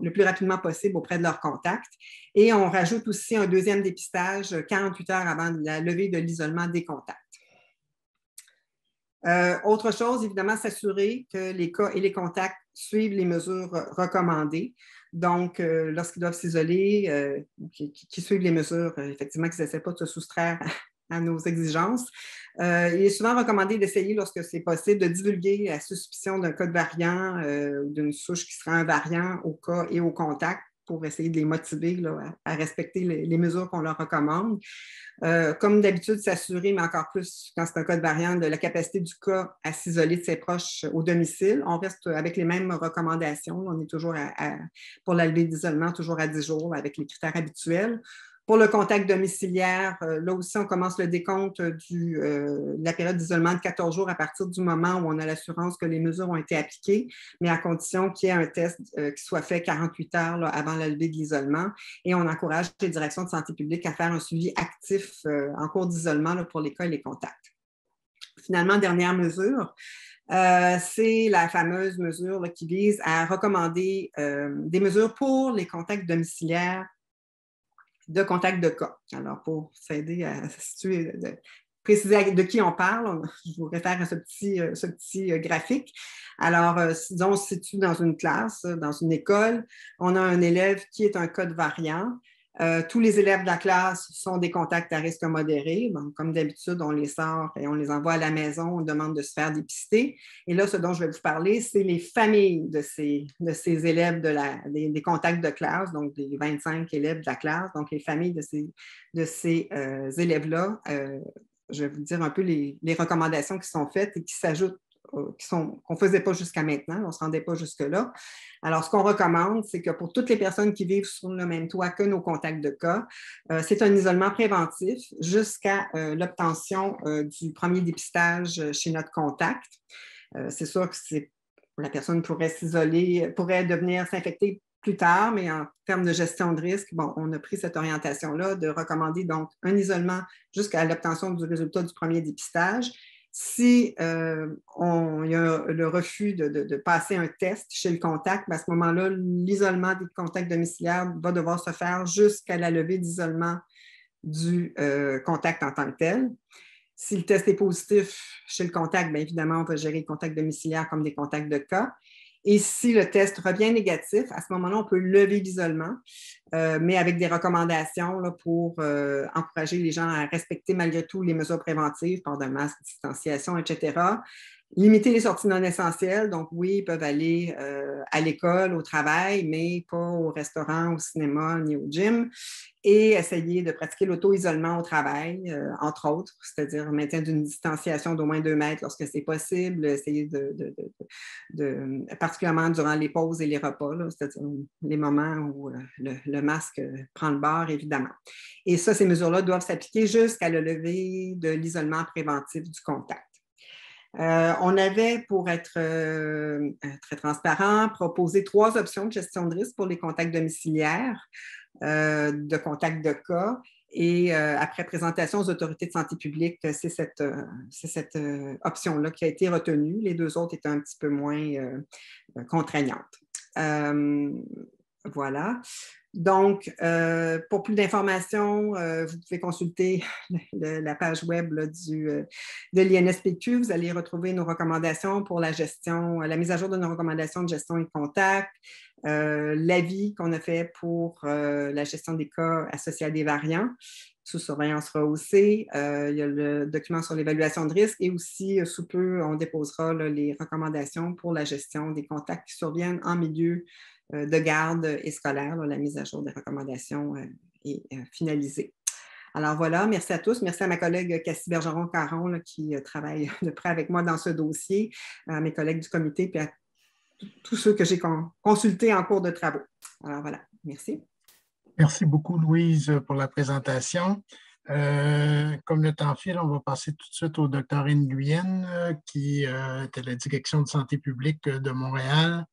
le plus rapidement possible auprès de leur contact. Et on rajoute aussi un 2e dépistage 48 heures avant la levée de l'isolement des contacts. Autre chose, évidemment, s'assurer que les cas et les contacts suivent les mesures recommandées. Donc, lorsqu'ils doivent s'isoler, qu'ils suivent les mesures, effectivement, qu'ils n'essaient pas de se soustraire à nos exigences. Il est souvent recommandé d'essayer, lorsque c'est possible, de divulguer la suspicion d'un cas de variant ou d'une souche qui sera un variant au cas et au contact pour essayer de les motiver là, à respecter les mesures qu'on leur recommande. Comme d'habitude, s'assurer, mais encore plus quand c'est un cas de variant, de la capacité du cas à s'isoler de ses proches au domicile. On reste avec les mêmes recommandations. On est toujours pour la levée d'isolement, toujours à 10 jours avec les critères habituels. Pour le contact domiciliaire, là aussi, on commence le décompte de la période d'isolement de 14 jours à partir du moment où on a l'assurance que les mesures ont été appliquées, mais à condition qu'il y ait un test qui soit fait 48 heures là, avant la levée de l'isolement. Et on encourage les directions de santé publique à faire un suivi actif en cours d'isolement là, pour les cas et les contacts. Finalement, dernière mesure. C'est la fameuse mesure là, qui vise à recommander des mesures pour les contacts domiciliaires de contact de cas. Alors, pour s'aider à situer, préciser de qui on parle, je vous réfère à ce petit graphique. Alors, disons, on se situe dans une classe, dans une école, on a un élève qui est un cas de variant. Tous les élèves de la classe sont des contacts à risque modéré. Bon, comme d'habitude, on les sort et on les envoie à la maison, on demande de se faire dépister. Et là, ce dont je vais vous parler, c'est les familles de ces élèves des contacts de classe, donc des 25 élèves de la classe, donc les familles de ces élèves-là. Je vais vous dire un peu les recommandations qui sont faites et qui s'ajoutent qu'on ne faisait pas jusqu'à maintenant, on ne se rendait pas jusque-là. Alors, ce qu'on recommande, c'est que pour toutes les personnes qui vivent sur le même toit que nos contacts de cas, c'est un isolement préventif jusqu'à l'obtention du premier dépistage chez notre contact. C'est sûr que la personne pourrait s'isoler, pourrait s'infecter plus tard, mais en termes de gestion de risque, bon, on a pris cette orientation-là de recommander donc un isolement jusqu'à l'obtention du résultat du premier dépistage. Si il y a le refus de passer un test chez le contact, à ce moment-là, l'isolement des contacts domiciliaires va devoir se faire jusqu'à la levée d'isolement du contact en tant que tel. Si le test est positif chez le contact, bien évidemment, on va gérer les contacts domiciliaires comme des contacts de cas. Et si le test revient négatif, à ce moment-là, on peut lever l'isolement, mais avec des recommandations là, pour encourager les gens à respecter malgré tout les mesures préventives, port de masque, distanciation, etc. Limiter les sorties non essentielles. Donc, oui, ils peuvent aller à l'école, au travail, mais pas au restaurant, au cinéma, ni au gym. Et essayer de pratiquer l'auto-isolement au travail, entre autres, c'est-à-dire maintien d'une distanciation d'au moins 2 mètres lorsque c'est possible, essayer particulièrement durant les pauses et les repas, c'est-à-dire les moments où le masque prend le bord, évidemment. Et ça, ces mesures-là doivent s'appliquer jusqu'à la levée de l'isolement préventif du contact. On avait, pour être très transparent, proposé 3 options de gestion de risque pour les contacts domiciliaires, de contacts de cas. Et après présentation aux autorités de santé publique, c'est cette option-là qui a été retenue. Les 2 autres étaient un petit peu moins contraignantes. Voilà. Donc, pour plus d'informations, vous pouvez consulter la page web là, de l'INSPQ. Vous allez retrouver nos recommandations pour la mise à jour de nos recommandations de gestion et de contact, l'avis qu'on a fait pour la gestion des cas associés à des variants sous surveillance rehaussée. Il y a le document sur l'évaluation de risque et aussi, sous peu, on déposera là, les recommandations pour la gestion des contacts qui surviennent en milieu de garde et scolaire. Là, la mise à jour des recommandations est finalisée. Alors voilà, merci à tous. Merci à ma collègue Cassie Bergeron-Caron qui travaille de près avec moi dans ce dossier, à mes collègues du comité et à tous ceux que j'ai consultés en cours de travaux. Alors voilà, merci. Merci beaucoup, Louise, pour la présentation. Comme le temps file, on va passer tout de suite au Dr. Nguyen, qui est à la Direction de santé publique de Montréal,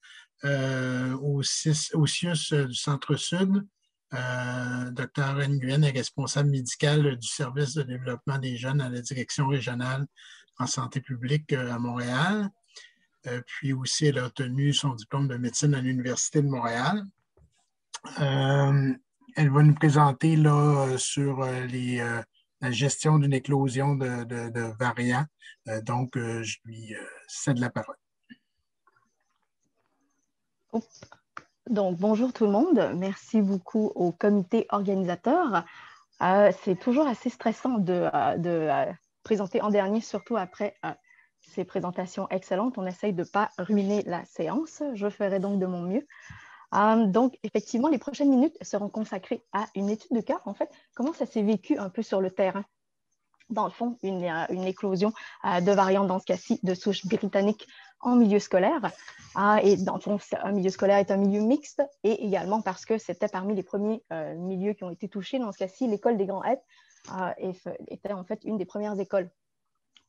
au CIUS du Centre-Sud. Dr. Nguyen est responsable médical du service de développement des jeunes à la Direction régionale en santé publique à Montréal. Puis aussi, elle a obtenu son diplôme de médecine à l'Université de Montréal. Elle va nous présenter là, sur la gestion d'une éclosion de variants. Donc, je lui cède la parole. Donc, bonjour tout le monde. Merci beaucoup au comité organisateur. C'est toujours assez stressant de présenter en dernier, surtout après ces présentations excellentes. On essaye de ne pas ruiner la séance. Je ferai donc de mon mieux. Donc, effectivement, les prochaines minutes seront consacrées à une étude de cas. En fait, comment ça s'est vécu un peu sur le terrain? Dans le fond, une éclosion de variants, dans ce cas-ci, de souche britannique en milieu scolaire. Et dans le fond, un milieu scolaire est un milieu mixte et également parce que c'était parmi les premiers milieux qui ont été touchés. Dans ce cas-ci, l'école des Grands Hêtres était en fait une des premières écoles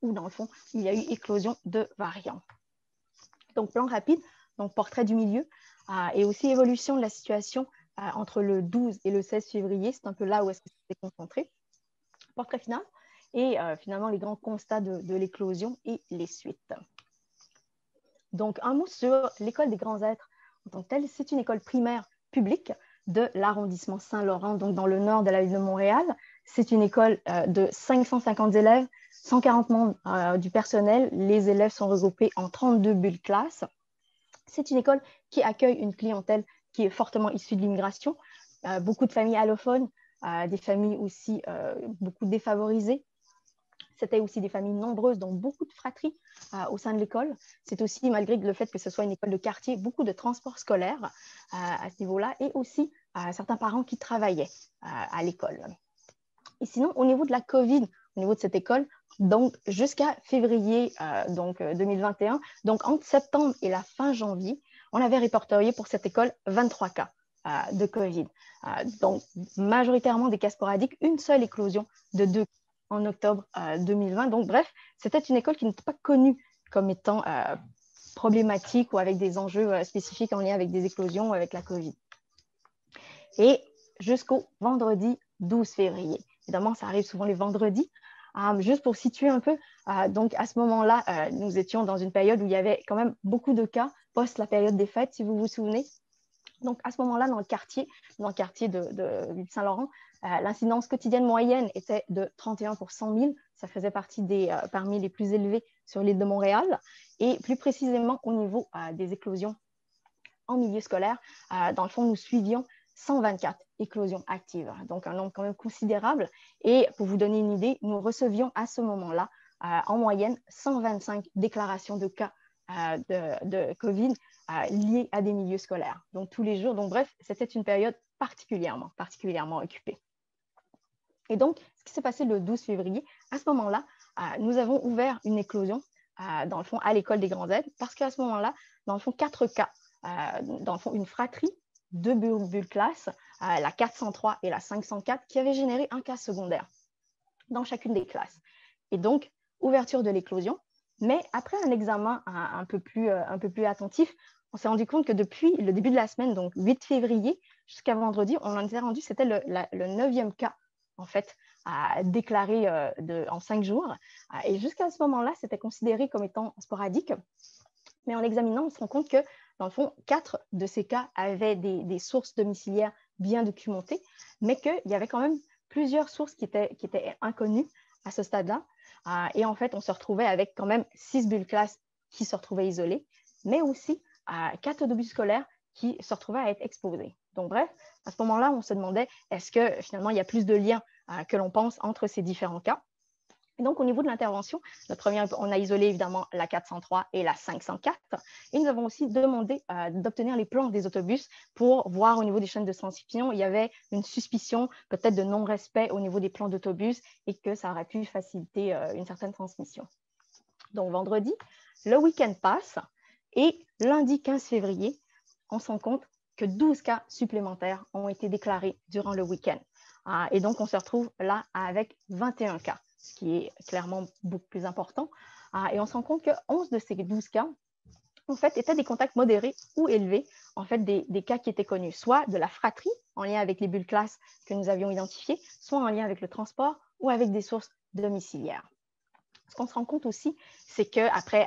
où, dans le fond, il y a eu éclosion de variants. Donc, plan rapide, donc portrait du milieu et aussi évolution de la situation entre le 12 et le 16 février. C'est un peu là où est-ce que c'est concentré. Portrait final et finalement les grands constats de l'éclosion et les suites. Donc, un mot sur l'école des Grands Hêtres en tant que telle. C'est une école primaire publique de l'arrondissement Saint-Laurent, donc dans le nord de la ville de Montréal. C'est une école de 550 élèves, 140 membres du personnel. Les élèves sont regroupés en 32 bulles classes. C'est une école qui accueille une clientèle qui est fortement issue de l'immigration. beaucoup de familles allophones, des familles aussi beaucoup défavorisées. C'était aussi des familles nombreuses, donc beaucoup de fratries au sein de l'école. C'est aussi, malgré le fait que ce soit une école de quartier, beaucoup de transports scolaires à ce niveau-là et aussi certains parents qui travaillaient à l'école. Et sinon, au niveau de la COVID, au niveau de cette école, donc jusqu'à février 2021, donc entre septembre et la fin janvier, on avait répertorié pour cette école 23 cas de COVID. Donc majoritairement des cas sporadiques, une seule éclosion de 2 en octobre 2020. Donc bref, c'était une école qui n'était pas connue comme étant problématique ou avec des enjeux spécifiques en lien avec des éclosions ou avec la COVID. Et jusqu'au vendredi 12 février. Évidemment, ça arrive souvent les vendredis. Juste pour situer un peu, donc à ce moment-là, nous étions dans une période où il y avait quand même beaucoup de cas post la période des fêtes, si vous vous souvenez. Donc à ce moment-là, dans le quartier de l'île Saint-Laurent, l'incidence quotidienne moyenne était de 31 pour 100 000. Ça faisait partie parmi les plus élevés sur l'île de Montréal. Et plus précisément, au niveau des éclosions en milieu scolaire, dans le fond, nous suivions 124 éclosions actives, donc un nombre quand même considérable. Et pour vous donner une idée, nous recevions à ce moment-là, en moyenne, 125 déclarations de cas de COVID liés à des milieux scolaires. Donc tous les jours, donc bref, c'était une période particulièrement occupée. Et donc, ce qui s'est passé le 12 février, à ce moment-là, nous avons ouvert une éclosion, dans le fond, à l'école des Grands Aides, parce qu'à ce moment-là, dans le fond, 4 cas, dans le fond, une fratrie, 2 bulles classe, la 403 et la 504, qui avaient généré un cas secondaire dans chacune des classes. Et donc, ouverture de l'éclosion. Mais après un examen un peu plus attentif, on s'est rendu compte que depuis le début de la semaine, donc 8 février jusqu'à vendredi, on en était rendu, c'était le 9e cas, en fait, déclaré en 5 jours. Et jusqu'à ce moment-là, c'était considéré comme étant sporadique. Mais en l'examinant, on se rend compte que, dans le fond, 4 de ces cas avaient des sources domiciliaires bien documentées, mais qu'il y avait quand même plusieurs sources qui étaient inconnues à ce stade-là. Et en fait, on se retrouvait avec quand même 6 bulles classe qui se retrouvaient isolées, mais aussi 4 autobus scolaires qui se retrouvaient à être exposés. Donc bref, à ce moment-là, on se demandait, est-ce que finalement, il y a plus de liens que l'on pense entre ces différents cas? Et donc, au niveau de l'intervention, on a isolé évidemment la 403 et la 504. Et nous avons aussi demandé d'obtenir les plans des autobus pour voir au niveau des chaînes de transmission, il y avait une suspicion peut-être de non-respect au niveau des plans d'autobus et que ça aurait pu faciliter une certaine transmission. Donc, vendredi, le week-end passe et lundi 15 février, on se rend compte que 12 cas supplémentaires ont été déclarés durant le week-end. Et donc, on se retrouve là avec 21 cas, ce qui est clairement beaucoup plus important. Et on se rend compte que 11 de ces 12 cas, en fait, étaient des contacts modérés ou élevés, en fait, des cas qui étaient connus, soit de la fratrie, en lien avec les bulles classe que nous avions identifiées, soit en lien avec le transport ou avec des sources domiciliaires. Ce qu'on se rend compte aussi, c'est qu'après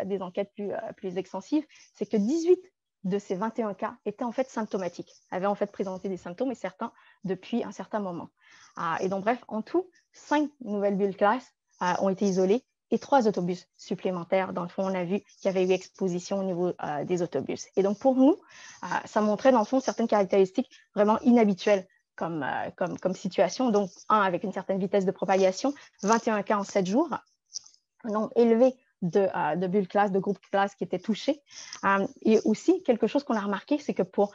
des enquêtes plus extensives, c'est que 18 de ces 21 cas étaient en fait symptomatiques, avaient en fait présenté des symptômes et certains depuis un certain moment. Et donc bref, en tout, 5 nouvelles bulles classe ont été isolées et 3 autobus supplémentaires. Dans le fond, on a vu qu'il y avait eu exposition au niveau des autobus. Et donc pour nous, ça montrait dans le fond certaines caractéristiques vraiment inhabituelles comme situation. Donc avec une certaine vitesse de propagation, 21 cas en 7 jours, un nombre élevé de bulles classe, de groupes classe qui étaient touchés. Et aussi, quelque chose qu'on a remarqué, c'est que pour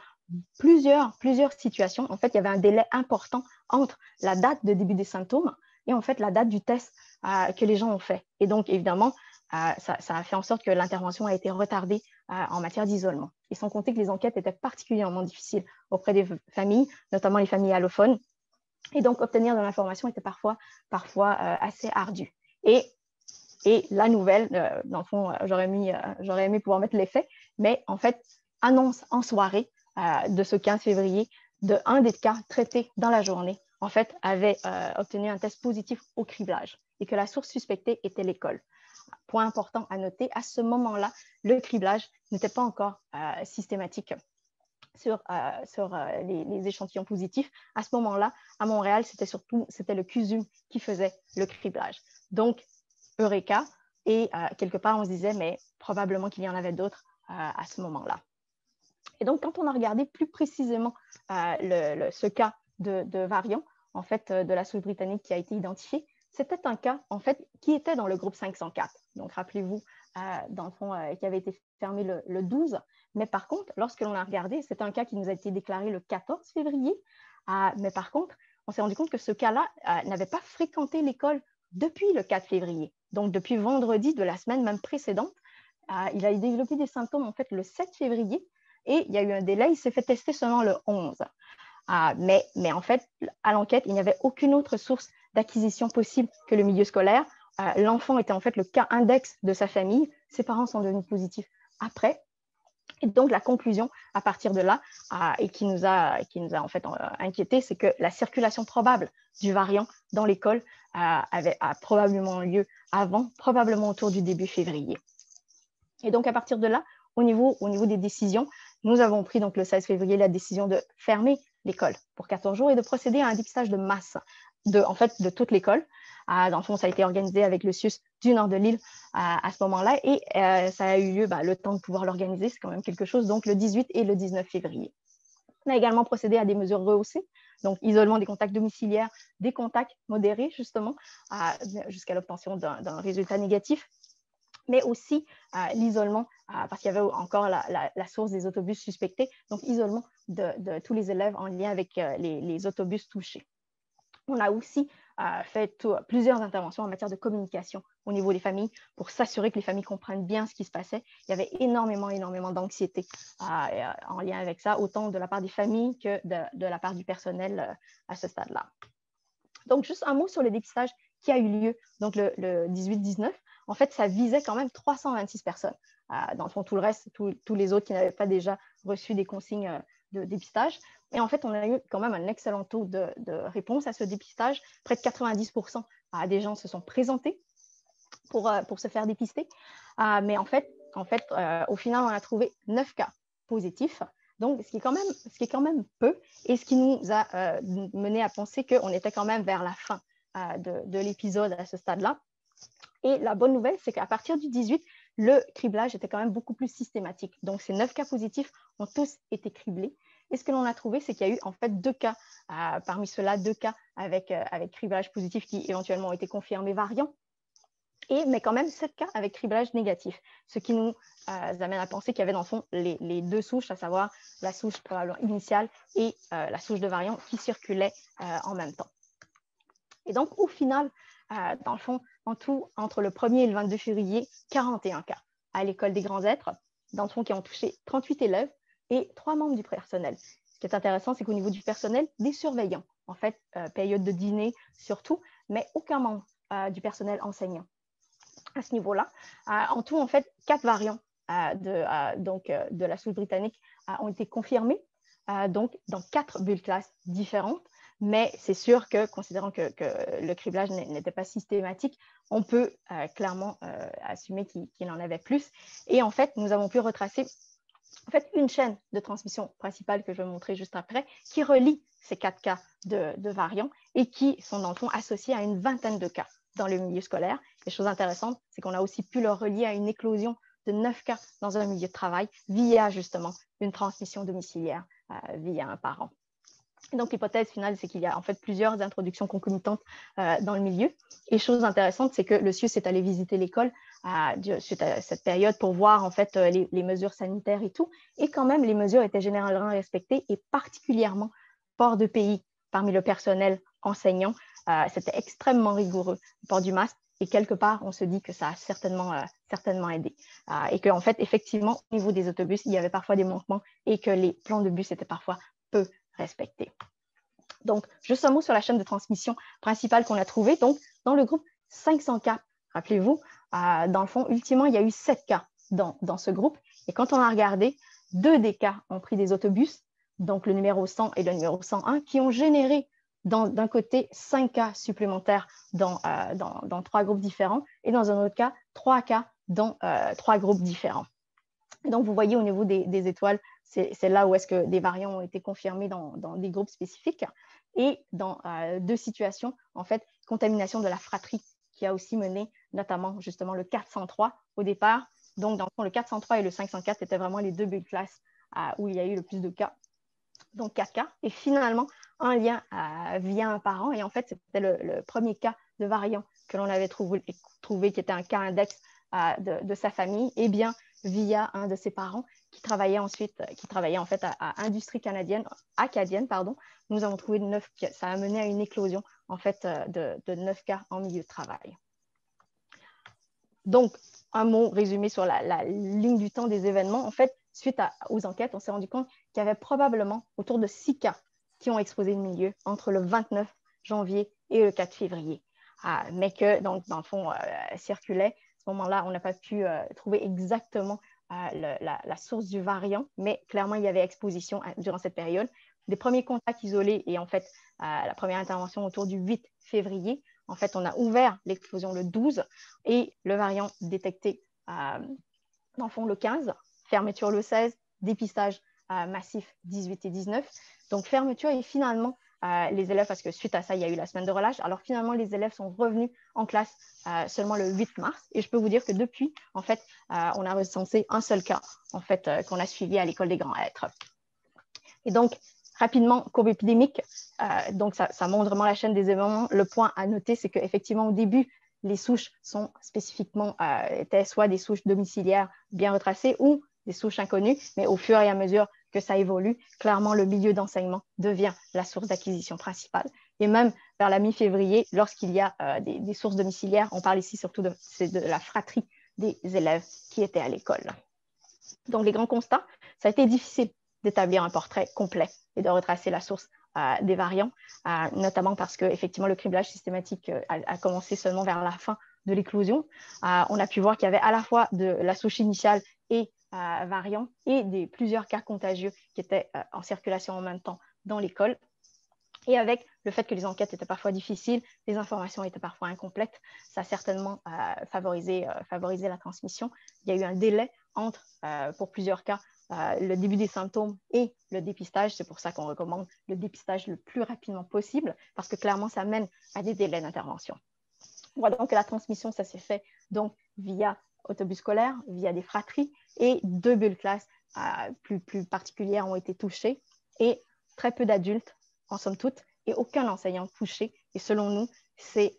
plusieurs situations, en fait, il y avait un délai important entre la date de début des symptômes et en fait la date du test que les gens ont fait. Et donc, évidemment, ça a fait en sorte que l'intervention a été retardée en matière d'isolement. Et sans compter que les enquêtes étaient particulièrement difficiles auprès des familles, notamment les familles allophones. Et donc, obtenir de l'information était parfois assez ardu. Et la nouvelle, dans le fond, j'aurais aimé pouvoir mettre les faits, mais en fait, annonce en soirée de ce 15 février un des cas traités dans la journée, en fait, avait obtenu un test positif au criblage et que la source suspectée était l'école. Point important à noter, à ce moment-là, le criblage n'était pas encore systématique sur les échantillons positifs. À ce moment-là, à Montréal, c'était le CUSUM qui faisait le criblage. Donc, Eureka, et quelque part, on se disait, mais probablement qu'il y en avait d'autres à ce moment-là. Et donc, quand on a regardé plus précisément ce cas de variant, en fait, de la souche britannique qui a été identifié, c'était un cas, en fait, qui était dans le groupe 504. Donc, rappelez-vous, dans le fond, qui avait été fermé le 12. Mais par contre, lorsque l'on a regardé, c'est un cas qui nous a été déclaré le 14 février. Mais par contre, on s'est rendu compte que ce cas-là n'avait pas fréquenté l'école depuis le 4 février. Donc, depuis vendredi de la semaine même précédente, il a développé des symptômes, en fait, le 7 février. Et il y a eu un délai, il s'est fait tester seulement le 11. Mais en fait, à l'enquête, il n'y avait aucune autre source d'acquisition possible que le milieu scolaire. L'enfant était en fait le cas index de sa famille. Ses parents sont devenus positifs après. Et donc, la conclusion à partir de là, et qui nous a en fait inquiété, c'est que la circulation probable du variant dans l'école a probablement lieu avant, probablement autour du début février. Et donc, à partir de là, au niveau des décisions, nous avons pris donc le 16 février la décision de fermer l'école pour 14 jours et de procéder à un dépistage de masse de toute l'école. Dans le fond, ça a été organisé avec le CIUS du nord de l'île à ce moment-là et ça a eu lieu le temps de pouvoir l'organiser, c'est quand même quelque chose, donc le 18 et le 19 février. On a également procédé à des mesures rehaussées, donc isolement des contacts domiciliaires, des contacts modérés justement, jusqu'à l'obtention d'un résultat négatif, mais aussi l'isolement, parce qu'il y avait encore la source des autobus suspectés, donc isolement de tous les élèves en lien avec les autobus touchés. On a aussi fait plusieurs interventions en matière de communication au niveau des familles pour s'assurer que les familles comprennent bien ce qui se passait. Il y avait énormément d'anxiété en lien avec ça, autant de la part des familles que de la part du personnel à ce stade-là. Donc, juste un mot sur le dépistage qui a eu lieu, donc le 18-19. En fait, ça visait quand même 326 personnes. Dans le fond, tout le reste, tous les autres qui n'avaient pas déjà reçu des consignes de dépistage. Et en fait, on a eu quand même un excellent taux de réponse à ce dépistage. Près de 90% des gens se sont présentés pour se faire dépister. Mais en fait, au final, on a trouvé 9 cas positifs. Donc, ce qui est quand même peu et ce qui nous a mené à penser qu'on était quand même vers la fin de l'épisode à ce stade-là. Et la bonne nouvelle, c'est qu'à partir du 18, le criblage était quand même beaucoup plus systématique. Donc, ces 9 cas positifs ont tous été criblés. Et ce que l'on a trouvé, c'est qu'il y a eu en fait 2 cas, parmi ceux-là, 2 cas avec criblage positif qui éventuellement ont été confirmés variants. Mais quand même 7 cas avec criblage négatif, ce qui nous amène à penser qu'il y avait dans le fond les 2 souches, à savoir la souche probablement initiale et la souche de variant qui circulaient en même temps. Et donc, au final, dans le fond, en tout, entre le 1er et le 22 février, 41 cas à l'école des grands êtres, dans le fond, qui ont touché 38 élèves et 3 membres du personnel. Ce qui est intéressant, c'est qu'au niveau du personnel, des surveillants, en fait, période de dîner surtout, mais aucun membre du personnel enseignant. À ce niveau-là, en tout, en fait, 4 variants de la souche britannique ont été confirmés, donc dans 4 bulles classes différentes. Mais c'est sûr que, considérant que le criblage n'était pas systématique, on peut clairement assumer qu'il en avait plus. Et en fait, nous avons pu retracer une chaîne de transmission principale que je vais montrer juste après, qui relie ces 4 cas de variants et qui sont dans le fond associés à une vingtaine de cas dans le milieu scolaire. Et chose intéressante, c'est qu'on a aussi pu le relier à une éclosion de 9 cas dans un milieu de travail via justement une transmission domiciliaire via un parent. Et donc, l'hypothèse finale, c'est qu'il y a en fait plusieurs introductions concomitantes dans le milieu. Et chose intéressante, c'est que le CIUS est allé visiter l'école suite à cette période pour voir en fait les mesures sanitaires et tout. Et quand même, les mesures étaient généralement respectées et particulièrement port de pays parmi le personnel enseignant. C'était extrêmement rigoureux, le port du masque. Et quelque part, on se dit que ça a certainement aidé. Et qu'en fait, effectivement, au niveau des autobus, il y avait parfois des manquements et que les plans de bus étaient parfois peu respectés. Donc, juste un mot sur la chaîne de transmission principale qu'on a trouvée. Donc, dans le groupe 500 cas, rappelez-vous, dans le fond, ultimement, il y a eu 7 cas dans ce groupe. Et quand on a regardé, 2 des cas ont pris des autobus, donc le numéro 100 et le numéro 101, qui ont généré d'un côté 5 cas supplémentaires dans 3 groupes différents et dans un autre cas, 3 cas dans 3 groupes différents. Et donc, vous voyez au niveau des étoiles, c'est là où est-ce que des variants ont été confirmés dans des groupes spécifiques. Et dans 2 situations, en fait, contamination de la fratrie qui a aussi mené notamment justement le 403 au départ. Donc, dans le 403 et le 504 étaient vraiment les 2 bulles classes où il y a eu le plus de cas, donc 4 cas. Et finalement, un lien via un parent. Et en fait, c'était le premier cas de variant que l'on avait trouvé qui était un cas index de sa famille, et bien via un de ses parents qui travaillait en fait à Industrie acadienne, nous avons trouvé 9 cas. Ça a mené à une éclosion en fait de 9 cas en milieu de travail. Donc, un mot résumé sur la ligne du temps des événements. En fait, suite aux enquêtes, on s'est rendu compte qu'il y avait probablement autour de 6 cas qui ont exposé le milieu entre le 29 janvier et le 4 février. Mais que, donc, dans le fond, circulait. À ce moment-là, on n'a pas pu trouver exactement la source du variant, mais clairement, il y avait exposition durant cette période. Des premiers contacts isolés et en fait, la première intervention autour du 8 février, en fait, on a ouvert l'explosion le 12 et le variant détecté dans le fond le 15, fermeture le 16, dépistage massif 18 et 19. Donc, fermeture et finalement, les élèves, parce que suite à ça, il y a eu la semaine de relâche. Alors, finalement, les élèves sont revenus en classe seulement le 8 mars. Et je peux vous dire que depuis, en fait, on a recensé un seul cas, en fait, qu'on a suivi à l'école des Grands Êtres. Et donc, rapidement, courbe épidémique. Donc, ça montre vraiment la chaîne des événements. Le point à noter, c'est qu'effectivement, au début, les souches sont spécifiquement, étaient soit des souches domiciliaires bien retracées ou des souches inconnues, mais au fur et à mesure que ça évolue, clairement, le milieu d'enseignement devient la source d'acquisition principale. Et même vers la mi-février, lorsqu'il y a des sources domiciliaires, on parle ici surtout de la fratrie des élèves qui étaient à l'école. Donc, les grands constats, ça a été difficile d'établir un portrait complet et de retracer la source des variants, notamment parce que effectivement le criblage systématique a commencé seulement vers la fin de l'éclosion. On a pu voir qu'il y avait à la fois de la souche initiale et variants et plusieurs cas contagieux qui étaient en circulation en même temps dans l'école. Et avec le fait que les enquêtes étaient parfois difficiles, les informations étaient parfois incomplètes, ça a certainement favorisé la transmission. Il y a eu un délai entre, pour plusieurs cas, le début des symptômes et le dépistage. C'est pour ça qu'on recommande le dépistage le plus rapidement possible, parce que clairement, ça mène à des délais d'intervention. Voilà, donc la transmission, ça s'est fait donc via autobus scolaire, via des fratries, et 2 bulles classes plus particulières ont été touchées, et très peu d'adultes, en somme toute, et aucun enseignant touché. Et selon nous, c'est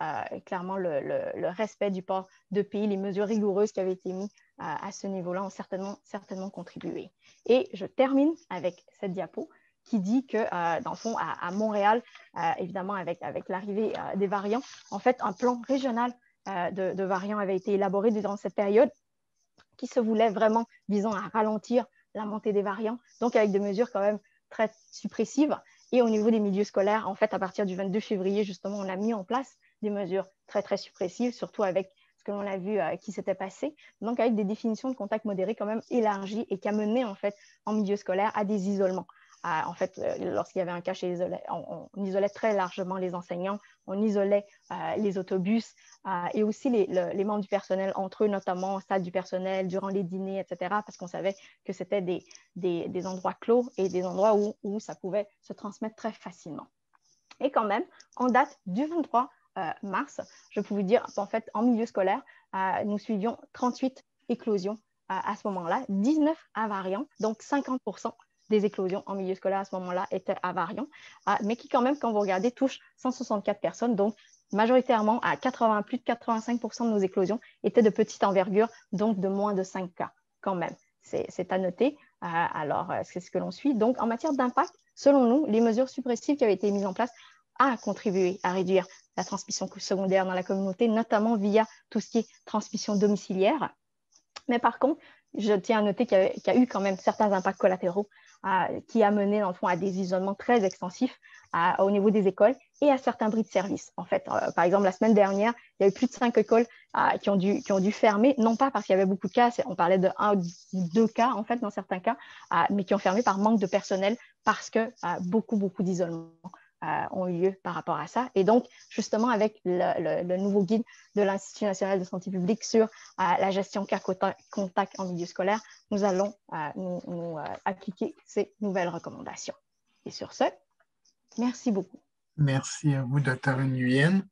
clairement le respect du port de pays, les mesures rigoureuses qui avaient été mises à ce niveau-là ont certainement contribué. Et je termine avec cette diapo qui dit que, dans le fond, à Montréal, évidemment, avec l'arrivée des variants, en fait, un plan régional de variants avait été élaboré durant cette période qui se voulait vraiment visant à ralentir la montée des variants, donc avec des mesures quand même très suppressives. Et au niveau des milieux scolaires, en fait, à partir du 22 février, justement, on a mis en place des mesures très, très suppressives, surtout avec ce que l'on a vu qui s'était passé, donc avec des définitions de contact modéré quand même élargies et qui a mené, en fait, en milieu scolaire à des isolements. En fait, lorsqu'il y avait un cas on isolait très largement les enseignants, on isolait les autobus et aussi les membres du personnel entre eux, notamment en salle du personnel, durant les dîners, etc., parce qu'on savait que c'était des endroits clos et des endroits où ça pouvait se transmettre très facilement. Et quand même, en date du 23 mars, je peux vous dire, en fait, en milieu scolaire, nous suivions 38 éclosions à ce moment-là, 19 à variants, donc 50% des éclosions en milieu scolaire à ce moment-là étaient à variants, mais qui quand même, quand vous regardez, touchent 164 personnes, donc majoritairement à plus de 85% de nos éclosions étaient de petite envergure, donc de moins de 5 cas quand même. C'est à noter. Alors, c'est ce que l'on suit. Donc, en matière d'impact, selon nous, les mesures suppressives qui avaient été mises en place ont contribué à réduire la transmission secondaire dans la communauté, notamment via tout ce qui est transmission domiciliaire. Mais par contre, je tiens à noter qu'il y a eu quand même certains impacts collatéraux qui a mené, dans le fond, à des isolements très extensifs au niveau des écoles et à certains bris de service. En fait, par exemple, la semaine dernière, il y a eu plus de 5 écoles qui ont dû fermer, non pas parce qu'il y avait beaucoup de cas, on parlait de 1 ou 2 cas, en fait, dans certains cas, mais qui ont fermé par manque de personnel parce que beaucoup d'isolements ont eu lieu par rapport à ça. Et donc, justement, avec le nouveau guide de l'Institut national de santé publique sur la gestion cas contact en milieu scolaire, nous allons nous appliquer ces nouvelles recommandations. Et sur ce, merci beaucoup. Merci à vous, Dr. Nguyen.